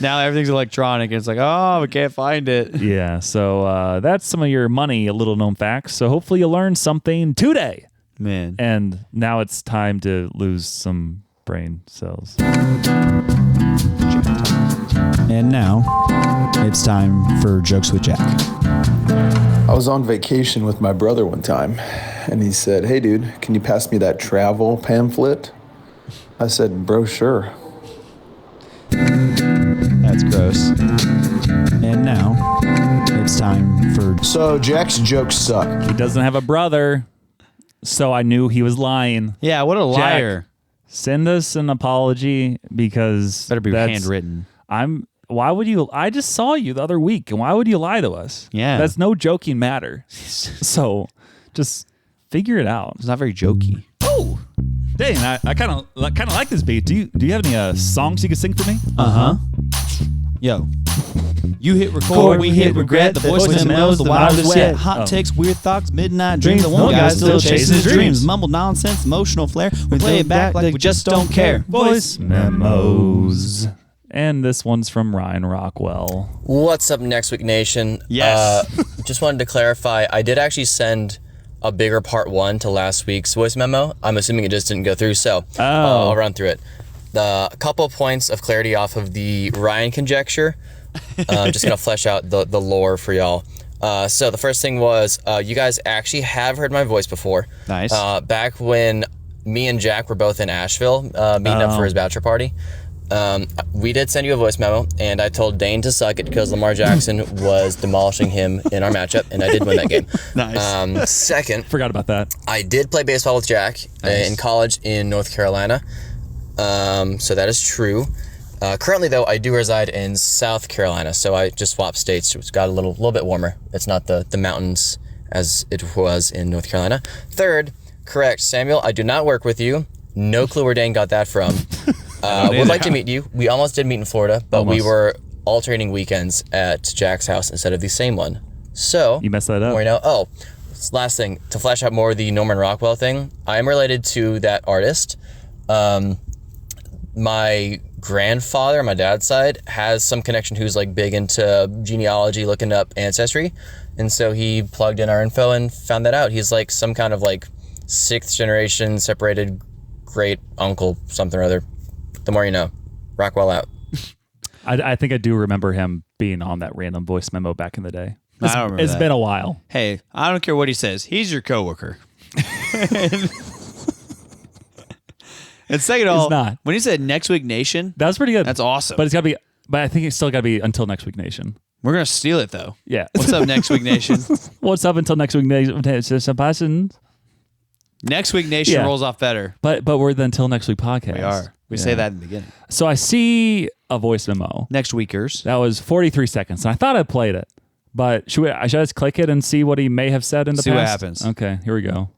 Now everything's electronic. And it's like, oh, we can't find it. Yeah, so that's some of your money, little known facts. So hopefully you learned something today. Man. And now it's time to lose some brain cells. And now it's time for Jokes with Jack. I was on vacation with my brother one time, and he said, "Hey, dude, can you pass me that travel pamphlet?" I said, "Bro, sure." That's gross. And now it's time for... So Jack's jokes suck. He doesn't have a brother, so I knew he was lying. Yeah, what a liar. Jack, send us an apology, because better be handwritten. Why would you? I just saw you the other week, and why would you lie to us? Yeah. That's no joking matter. So just figure it out. It's not very jokey. Oh, Dane, I kind of like this beat. Do you have any songs you could sing for me? Yo. You hit record, we hit regret. The voice of knows the wildest yet. Hot takes, weird thoughts, midnight dreams. The one guy still chasing his dreams. Mumble nonsense, emotional flair. We play it back like we just don't care. Voice memos. And this one's from Ryan Rockwell. What's up, Next Week Nation? Yes. Just wanted to clarify, I did actually send a bigger part 1 to last week's voice memo. I'm assuming it just didn't go through, so I'll run through it. A couple points of clarity off of the Ryan conjecture. I'm just going to flesh out the lore for y'all. So the first thing was, you guys actually have heard my voice before. Nice. Back when me and Jack were both in Asheville, meeting up for his bachelor party. We did send you a voice memo, and I told Dane to suck it because Lamar Jackson was demolishing him in our matchup, and I did win that game. Nice. Second, Forgot about that. I did play baseball with Jack in college in North Carolina, so that is true. Currently, though, I do reside in South Carolina, so I just swapped states. It's got a little bit warmer. It's not the mountains as it was in North Carolina. Third, correct, Samuel, I do not work with you. No clue where Dane got that from. Would like to meet you. We almost did meet in Florida, but we were alternating weekends at Jack's house instead of the same one. So You messed that up. More you know. Oh, last thing to flesh out more the Norman Rockwell thing. I am related to that artist. My grandfather, on my dad's side, has some connection who's like big into genealogy, looking up ancestry, and so he plugged in our info and found that out. He's like some kind of like 6th generation separated great uncle, something or other. The more you know. Rockwell out. I think I do remember him being on that random voice memo back in the day. I don't remember It's that. been a while. Hey, I don't care what he says. He's your coworker. And second of all, not. when he said next week nation, That was pretty good. that's awesome. But it's got to be. But I think it's still got to be until next week, nation. We're going to steal it, though. Yeah. What's up, next week nation? What's up until next week, nation? Next week nation Yeah. rolls off better. But we're the until next week podcast. We are. We Yeah. say that in the beginning. So I see a voice memo. Next weekers. That was 43 seconds. And I thought I played it. But should I just click it and see what he may have said in the See past? what happens. Okay, here we go.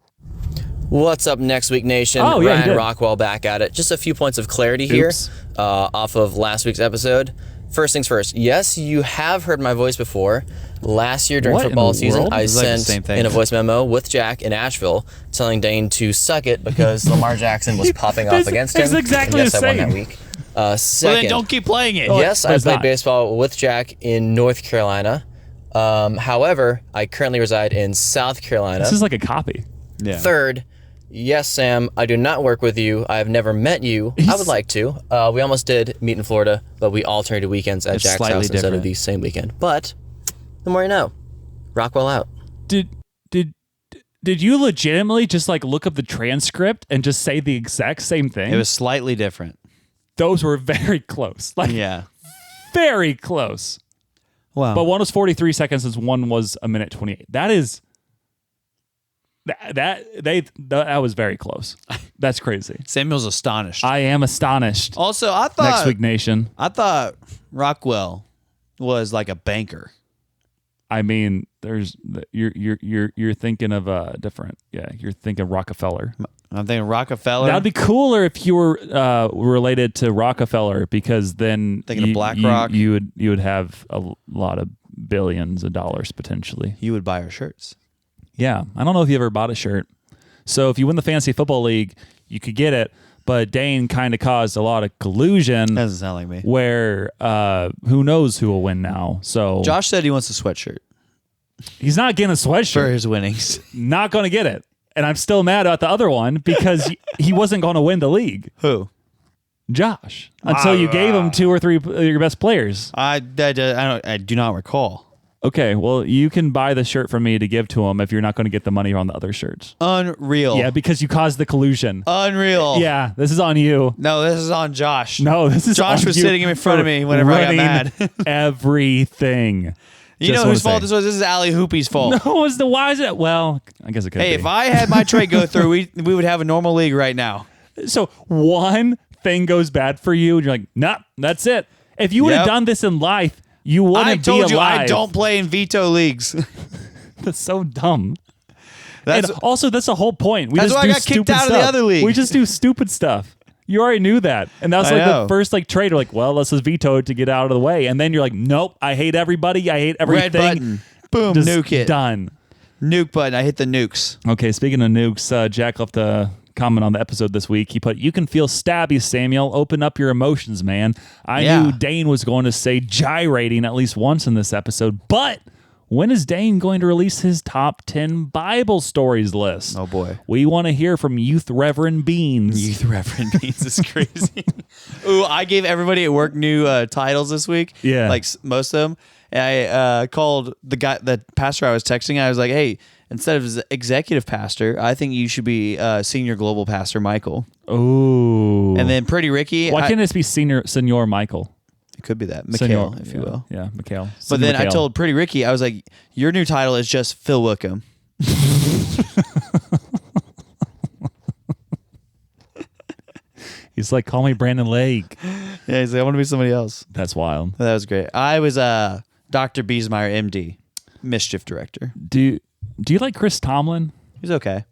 What's up, next week nation? Oh, yeah, he Ryan did. Rockwell back at it. Just a few points of clarity here Oops. off of last week's episode. First things first. Yes, you have heard my voice before. Last year during What in football the season, world? I It's like the sent same thing. in a voice memo with Jack in Asheville telling Dane to suck it because Lamar Jackson was popping off against him. It's exactly and yes, the I won same. that week. Well, Second, then don't keep playing it. yes, I There's played not. baseball with Jack in North Carolina. However, I currently reside in South Carolina. This is like a copy. Yeah. Third, yes, Sam, I do not work with you. I have never met you. I would like to. We almost did meet in Florida, but we alternated weekends at It's Jack's slightly house instead different. of the same weekend. But the more you know. Rockwell out. Did you legitimately just like look up the transcript and just say the exact same thing? It was slightly different. Those were very close. Like Yeah. very close. Wow. But one was 43 seconds and one was a minute 28. That is that was very close. That's crazy. Samuel's astonished. I am astonished. Also, I thought Next week nation. I thought Rockwell was like a banker. I mean, you're thinking of a different. Yeah, you're thinking Rockefeller. I'm thinking Rockefeller. That'd be cooler if you were related to Rockefeller, because then Thinking of BlackRock. you would have a lot of billions of dollars potentially. You would buy our shirts. Yeah, I don't know if you ever bought a shirt. So if you win the fantasy football league, you could get it. But Dane kind of caused a lot of collusion. Doesn't sound like me. Where who knows who will win now? So Josh said he wants a sweatshirt he's not getting a for sweatshirt. his winnings. Not going to get it. And I'm still mad about the other one because he wasn't going to win the league. Who? Josh, until you gave him 2 or 3 of your best players. I do not recall. Okay, well, you can buy the shirt from me to give to him if you're not going to get the money on the other shirts. Unreal. Yeah, because you caused the collusion. Unreal. Yeah, this is on you. No, this is on Josh. No, this is Josh on was you sitting in front of me whenever I got running mad. everything. You know whose fault this was? This is Allie Hoopy's fault. No, why is it? Well, I guess it could Hey, be. if I had my trade go through, we would have a normal league right now. So one thing goes bad for you, and you're like, nah, that's it. If you would have Yep. done this in life, you wouldn't I be told you alive. I don't play in veto leagues. That's so dumb. That's And also, that's the whole point. We That's just why I do got kicked stupid out of the stuff. other league. We just do stupid stuff. You already knew that. And that was I like know. the first like trade. We're like, well, let's just veto it to get out of the way. And then you're like, nope, I hate everybody. I hate everything. red button. Boom, Just nuke it. Done. Nuke button. I hit the nukes. Okay, speaking of nukes, Jack left a comment on the episode this week. He put, you can feel stabby, Samuel. Open up your emotions, man. I Yeah. knew Dane was going to say gyrating at least once in this episode, but when is Dane going to release his top 10 Bible stories list? Oh, boy. We want to hear from Youth Reverend Beans. Youth Reverend Beans is crazy. Ooh, I gave everybody at work new titles this week. Yeah. Like most of them. And I called the pastor I was texting. I was like, hey, instead of executive pastor, I think you should be senior global pastor Michael. Oh. And then Pretty Ricky. Why can't this be Senor Michael? It could be that. Mikhail, Senor, if you will. Yeah, Mikhail. But then I Mikhail. told Pretty Ricky, I was like, your new title is just Phil Wickham. He's like, call me Brandon Lake. Yeah, he's like, I want to be somebody else. That's wild. That was great. I was Dr. Biesmeyer, MD, mischief director. Do you like Chris Tomlin? He's okay.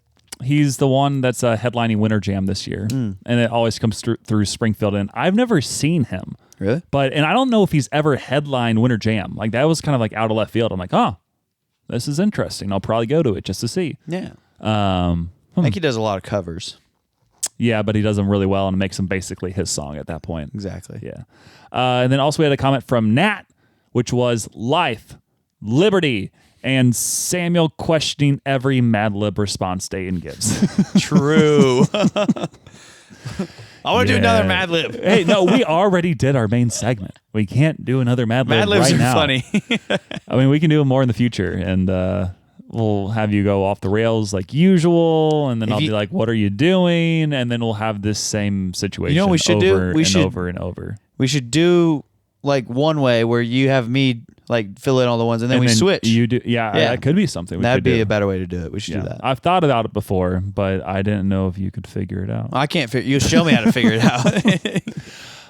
He's the one that's headlining Winter Jam this year, and it always comes through Springfield. And I've never seen him, Really? and I don't know if he's ever headlined Winter Jam. Like that was kind of like out of left field. I'm like, oh, this is interesting. I'll probably go to it just to see. Yeah. I think he does a lot of covers. Yeah, but he does them really well and makes them basically his song at that point. Exactly. Yeah. And then also we had a comment from Nat, which was life, liberty, and Samuel questioning every Mad Lib response Dane gives. True. I want to do another Mad Lib. Hey, no, we already did our main segment. We can't do another Mad Lib Mad Libs right are now. funny. I mean, we can do them more in the future, and we'll have you go off the rails like usual, and then I'll be like, "What are you doing?" And then we'll have this same situation. You know what we should do? Over and over. We should do like one way where you have me like fill in all the ones, and then we switch. You do, yeah. That could be something. That'd be a better way to do it. We should do that. I've thought about it before, but I didn't know if you could figure it out. I can't figure. You show me how to figure it out.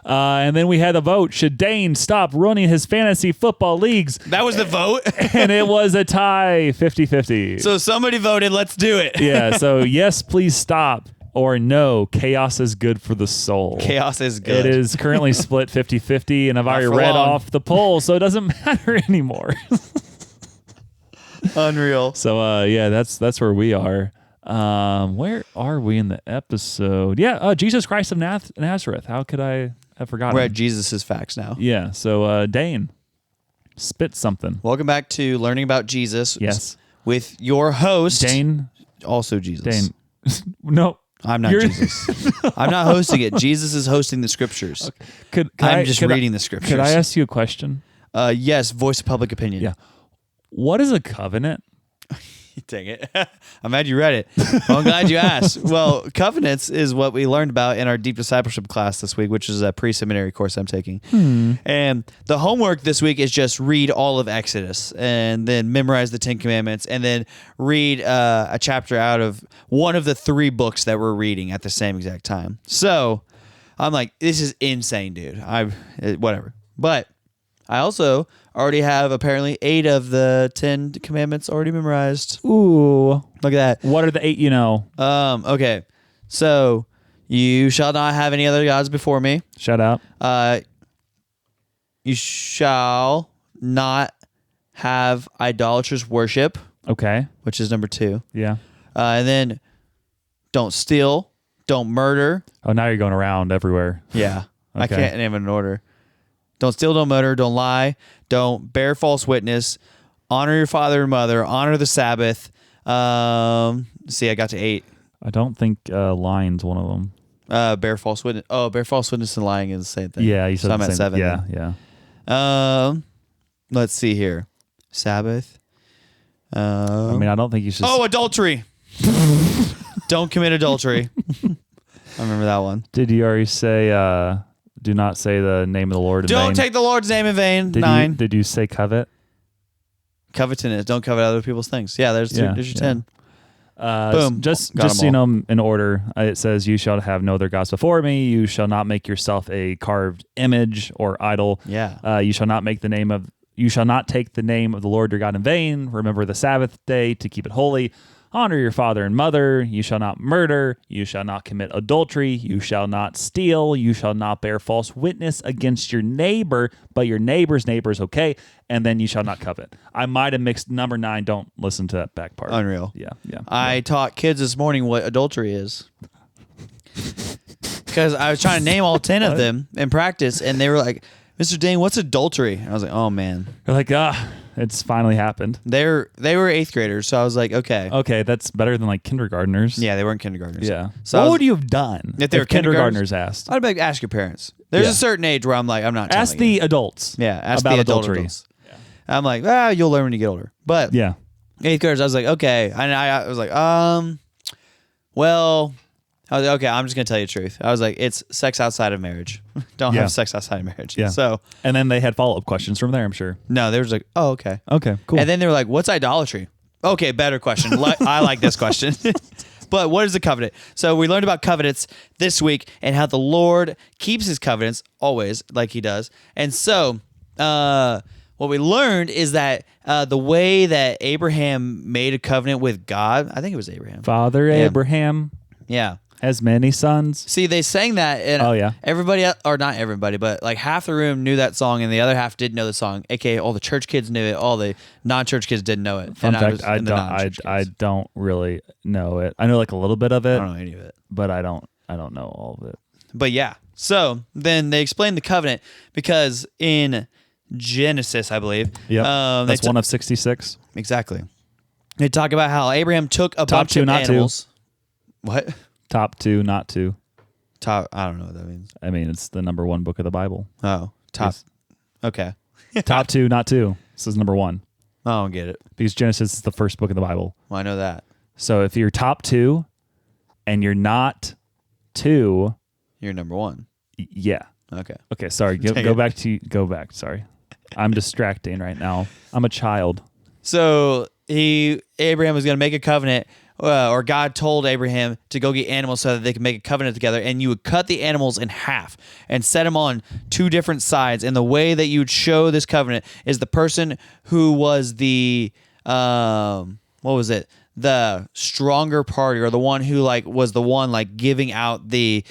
And then we had a vote. Should Dane stop running his fantasy football leagues? That was the vote. And it was a tie, 50-50. So somebody voted. Let's do it. Yeah. So yes, please stop. Or no, chaos is good for the soul. Chaos is good. It is currently split 50-50, and I've already read off the poll, so it doesn't matter anymore. Unreal. So yeah, that's where we are. Where are we in the episode? Yeah, Jesus Christ of Nazareth. How could I have forgotten? We're at Jesus' facts now. Yeah. So Dane, spit something. Welcome back to Learning About Jesus. Yes. With your host, Dane. Also Jesus. Dane. No. I'm not Jesus. I'm not hosting it. Jesus is hosting the scriptures. Okay. I'm just reading the scriptures. Could I ask you a question? Yes, voice of public opinion. Yeah. What is a covenant? Dang it. I'm glad you read it. Well, I'm glad you asked. Well, covenants is what we learned about in our deep discipleship class this week, which is a pre-seminary course I'm taking. And the homework this week is just read all of Exodus and then memorize the 10 Commandments and then read a chapter out of one of the 3 books that we're reading at the same exact time. So I'm like, this is insane, dude. Whatever. But I also already have apparently 8 of the 10 commandments already memorized. Ooh. Look at that. What are the 8 you know? Okay. So, you shall not have any other gods before me. Shout out. You shall not have idolatrous worship. Okay. Which is number 2. Yeah. And then don't steal. Don't murder. Oh, now you're going around everywhere. Yeah. Okay. I can't name it in order. Don't steal, don't murder, don't lie, don't bear false witness, honor your father and mother, honor the Sabbath. See, I got to 8. I don't think lying's one of them. Bear false witness. Oh, bear false witness and lying is the same thing. Yeah, you said so I'm the at same. 7. Yeah, then. Let's see here. Sabbath. I mean, I don't think you should. Oh, adultery. Don't commit adultery. I remember that one. Did you already say? Do not say the name of the Lord in vain. Don't take the Lord's name in vain. 9. Did you say covet? Covetousness. Don't covet other people's things. Yeah, there's your 10. Boom. Just Got so them you all. know, in order, it says, "You shall have no other gods before me. You shall not make yourself a carved image or idol. Yeah. You shall not make the name of. You shall not take the name of the Lord your God in vain. Remember the Sabbath day to keep it holy. Honor your father and mother. You shall not murder. You shall not commit adultery. You shall not steal. You shall not bear false witness against your neighbor, but your neighbor's neighbor is okay. And then you shall not covet." I might have mixed number 9. Don't listen to that back part. Unreal. Yeah. I taught kids this morning what adultery is. Because I was trying to name all 10 of them in practice, and they were like, "Mr. Dane, what's adultery?" And I was like, "Oh, man." You're like, it's finally happened. They were 8th graders, so I was like, okay. Okay, that's better than like kindergartners. Yeah, they weren't kindergartners. Yeah. So What would you have done if they were kindergartners asked? I'd be like, ask your parents. There's Yeah. a certain age where I'm like, I'm not Ask telling the you. adults. Yeah, ask about the adult adultery. adults. I'm like, you'll learn when you get older. But Yeah. 8th graders, I was like, okay. And I was like, well, I was like, okay, I'm just going to tell you the truth. I was like, it's sex outside of marriage. Don't Yeah. have sex outside of marriage. Yeah. So, And then they had follow-up questions from there, I'm sure. no, they were just like, oh, okay. Okay, cool. And then they were like, what's idolatry? Okay, better question. I like this question. But what is a covenant? So we learned about covenants this week and how the Lord keeps his covenants always, like he does. And so what we learned is that the way that Abraham made a covenant with God, I think it was Abraham. Father Yeah. Abraham. Yeah. Has many sons. See, they sang that, and Oh, yeah. everybody, or not everybody, but like half the room knew that song, and the other half didn't know the song. AKA, all the church kids knew it, all the non-church kids didn't know it. Fun And fact, I don't really know it. I know like a little bit of it. I don't know any of it. But I don't know all of it. But yeah, so then they explained the covenant because in Genesis, I believe. Yep. That's one of 66. Exactly. They talk about how Abraham took a bunch two, of not animals. What? Top 2, not 2. Top. I don't know what that means. I mean, it's the number 1 book of the Bible. Oh, top. Okay. Top 2, not 2. This is number 1. I don't get it. Because Genesis is the first book of the Bible. Well, I know that. So if you're top 2 and you're not 2, You're number 1. Yeah. Okay. Okay, sorry. Go back. Sorry. I'm distracting right now. I'm a child. So Abraham was going to make a covenant, or God told Abraham to go get animals so that they could make a covenant together, and you would cut the animals in half and set them on 2 different sides. And the way that you would show this covenant is the person who was the the stronger party, or the one who was the one giving out the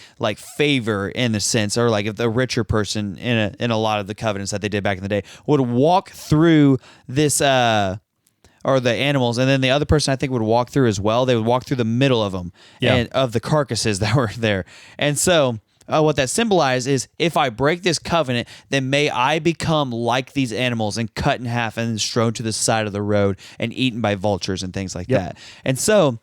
favor in the sense, or if the richer person in a lot of the covenants that they did back in the day would walk through this or the animals, and then the other person I think would walk through as well. They would walk through the middle of them and of the carcasses that were there. And so what that symbolized is, if I break this covenant, then may I become like these animals and cut in half and thrown to the side of the road and eaten by vultures and things like that. And so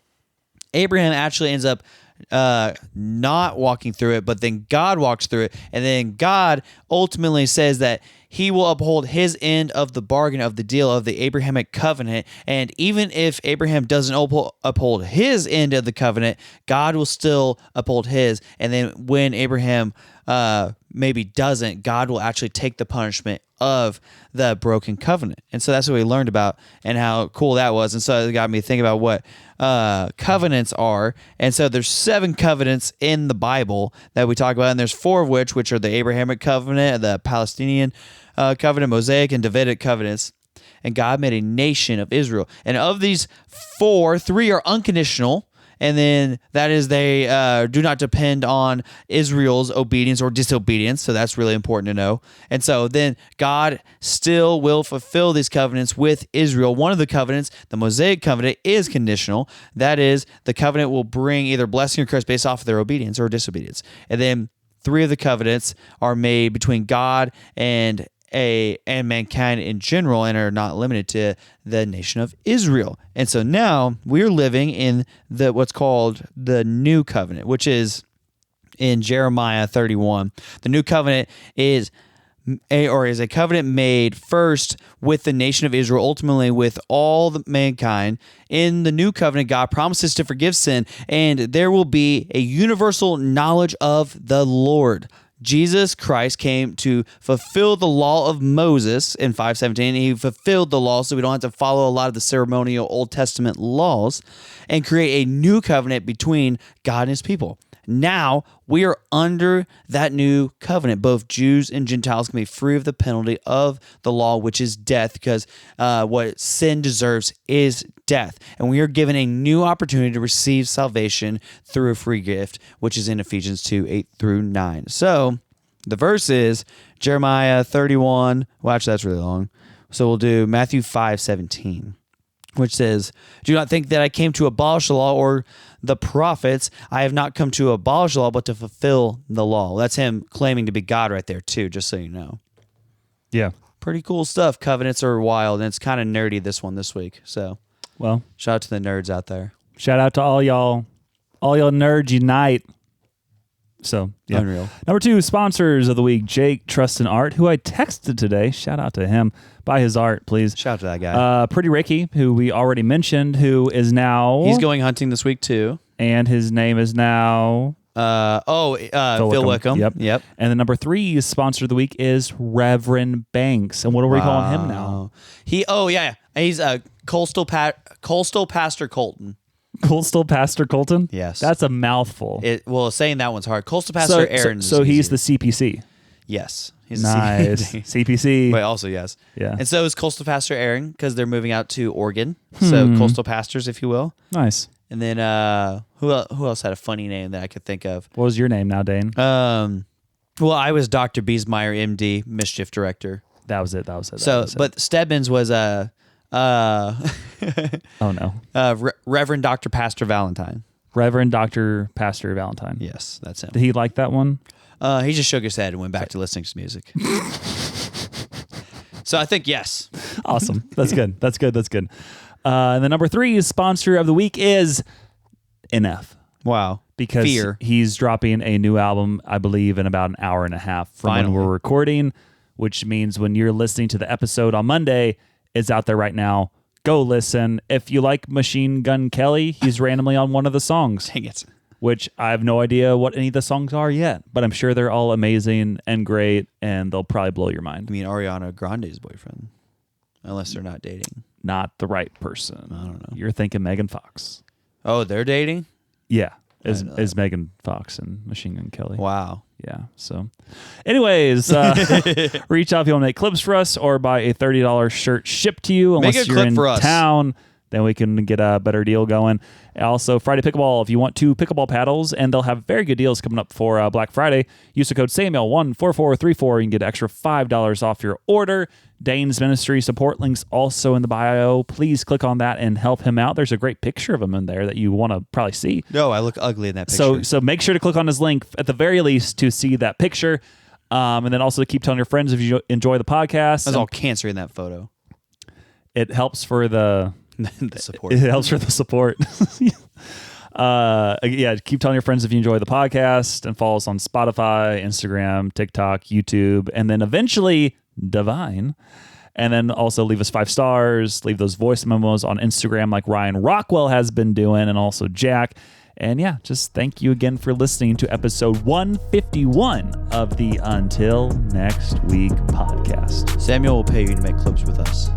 Abraham actually ends up not walking through it, but then God walks through it, and then God ultimately says that he will uphold his end of the bargain, of the deal, of the Abrahamic covenant. And even if Abraham doesn't uphold his end of the covenant, God will still uphold his. And then when Abraham maybe doesn't, God will actually take the punishment of the broken covenant. And so that's what we learned about, and how cool that was. And so it got me thinking about what covenants are. And so there's 7 covenants in the Bible that we talk about, and there's 4 of which are the Abrahamic covenant, the Palestinian covenant, Mosaic, and Davidic covenants. And God made a nation of Israel. And of these 4, 3 are unconditional. And then that is, they do not depend on Israel's obedience or disobedience. So that's really important to know. And so then God still will fulfill these covenants with Israel. One of the covenants, the Mosaic covenant, is conditional. That is, the covenant will bring either blessing or curse based off of their obedience or disobedience. And then 3 of the covenants are made between God and mankind in general, and are not limited to the nation of Israel. And so now we're living in what's called the new covenant, which is in Jeremiah 31. The new covenant is a covenant made first with the nation of Israel, ultimately with all the mankind. In the new covenant, God promises to forgive sin, and there will be a universal knowledge of the Lord. Jesus Christ came to fulfill the law of Moses in 517. He fulfilled the law, so we don't have to follow a lot of the ceremonial Old Testament laws, and create a new covenant between God and his people. Now we are under that new covenant. Both Jews and Gentiles can be free of the penalty of the law, which is death, because what sin deserves is death. And we are given a new opportunity to receive salvation through a free gift, which is in Ephesians 2, 8 through 9. So the verse is Jeremiah 31. Well, actually, that's really long. So we'll do Matthew 5:17. Which says, "Do not think that I came to abolish the law or the prophets. I have not come to abolish the law, but to fulfill the law." That's him claiming to be God right there too, just so you know. Yeah. Pretty cool stuff. Covenants are wild, and it's kind of nerdy this week. So, well, shout out to the nerds out there. Shout out to all y'all. All y'all nerds unite. So, yeah. Unreal. Number 2, sponsors of the week, Jake Trust and Art, who I texted today. Shout out to him. Buy his art, please. Shout out to that guy. Pretty Ricky, who we already mentioned, who is now... He's going hunting this week, too. And his name is now... Phil Wickham. Yep. And the number 3 sponsor of the week is Reverend Banks. And what are we calling him now? He's Coastal Pastor Colton. Coastal Pastor Colton? Yes. That's a mouthful. Saying that one's hard. Coastal Pastor Aaron. So he's the CPC. Yes. He's nice. CPC. Wait, also, yes. Yeah. And so is Coastal Pastor Aaron, because they're moving out to Oregon. So coastal pastors, if you will. Nice. And then who else had a funny name that I could think of? What was your name now, Dane? Well, I was Dr. Biesmeyer, MD, mischief director. That was it. But Stebbins was oh no, Reverend Dr. Pastor Valentine. Reverend Dr. Pastor Valentine. Yes, that's him. Did he like that one? He just shook his head and went back to listening to music. So I think yes. Awesome. That's good. And the number 3 sponsor of the week is NF. Wow. Because he's dropping a new album, I believe, in about an hour and a half from when we're recording, which means when you're listening to the episode on Monday, it's out there right now. Go listen. If you like Machine Gun Kelly, he's randomly on one of the songs. Dang it. Which I have no idea what any of the songs are yet, but I'm sure they're all amazing and great, and they'll probably blow your mind. I mean, Ariana Grande's boyfriend, unless they're not dating. Not the right person. I don't know. You're thinking Megan Fox. Oh, they're dating? Yeah. Is Megan Fox and Machine Gun Kelly. Wow. Yeah. So, anyways, reach out if you want to make clips for us or buy a $30 shirt shipped to you. Unless you're in town, then we can get a better deal going. Also, Friday Pickleball, if you want 2 pickleball paddles, and they'll have very good deals coming up for Black Friday. Use the code Samuel14434. You can get an extra $5 off your order. Dane's ministry support links also in the bio. Please click on that and help him out. There's a great picture of him in there that you want to probably see. No, I look ugly in that picture. So make sure to click on his link at the very least to see that picture. And then also to keep telling your friends if you enjoy the podcast. There's all cancer in that photo. It helps for the support. It helps for the support. Keep telling your friends if you enjoy the podcast, and follow us on Spotify, Instagram, TikTok, YouTube, and then eventually Divine. And then also leave us 5 stars, leave those voice memos on Instagram like Ryan Rockwell has been doing, and also Jack. And yeah, just thank you again for listening to episode 151 of the Until Next Week podcast. Samuel will pay you to make clips with us.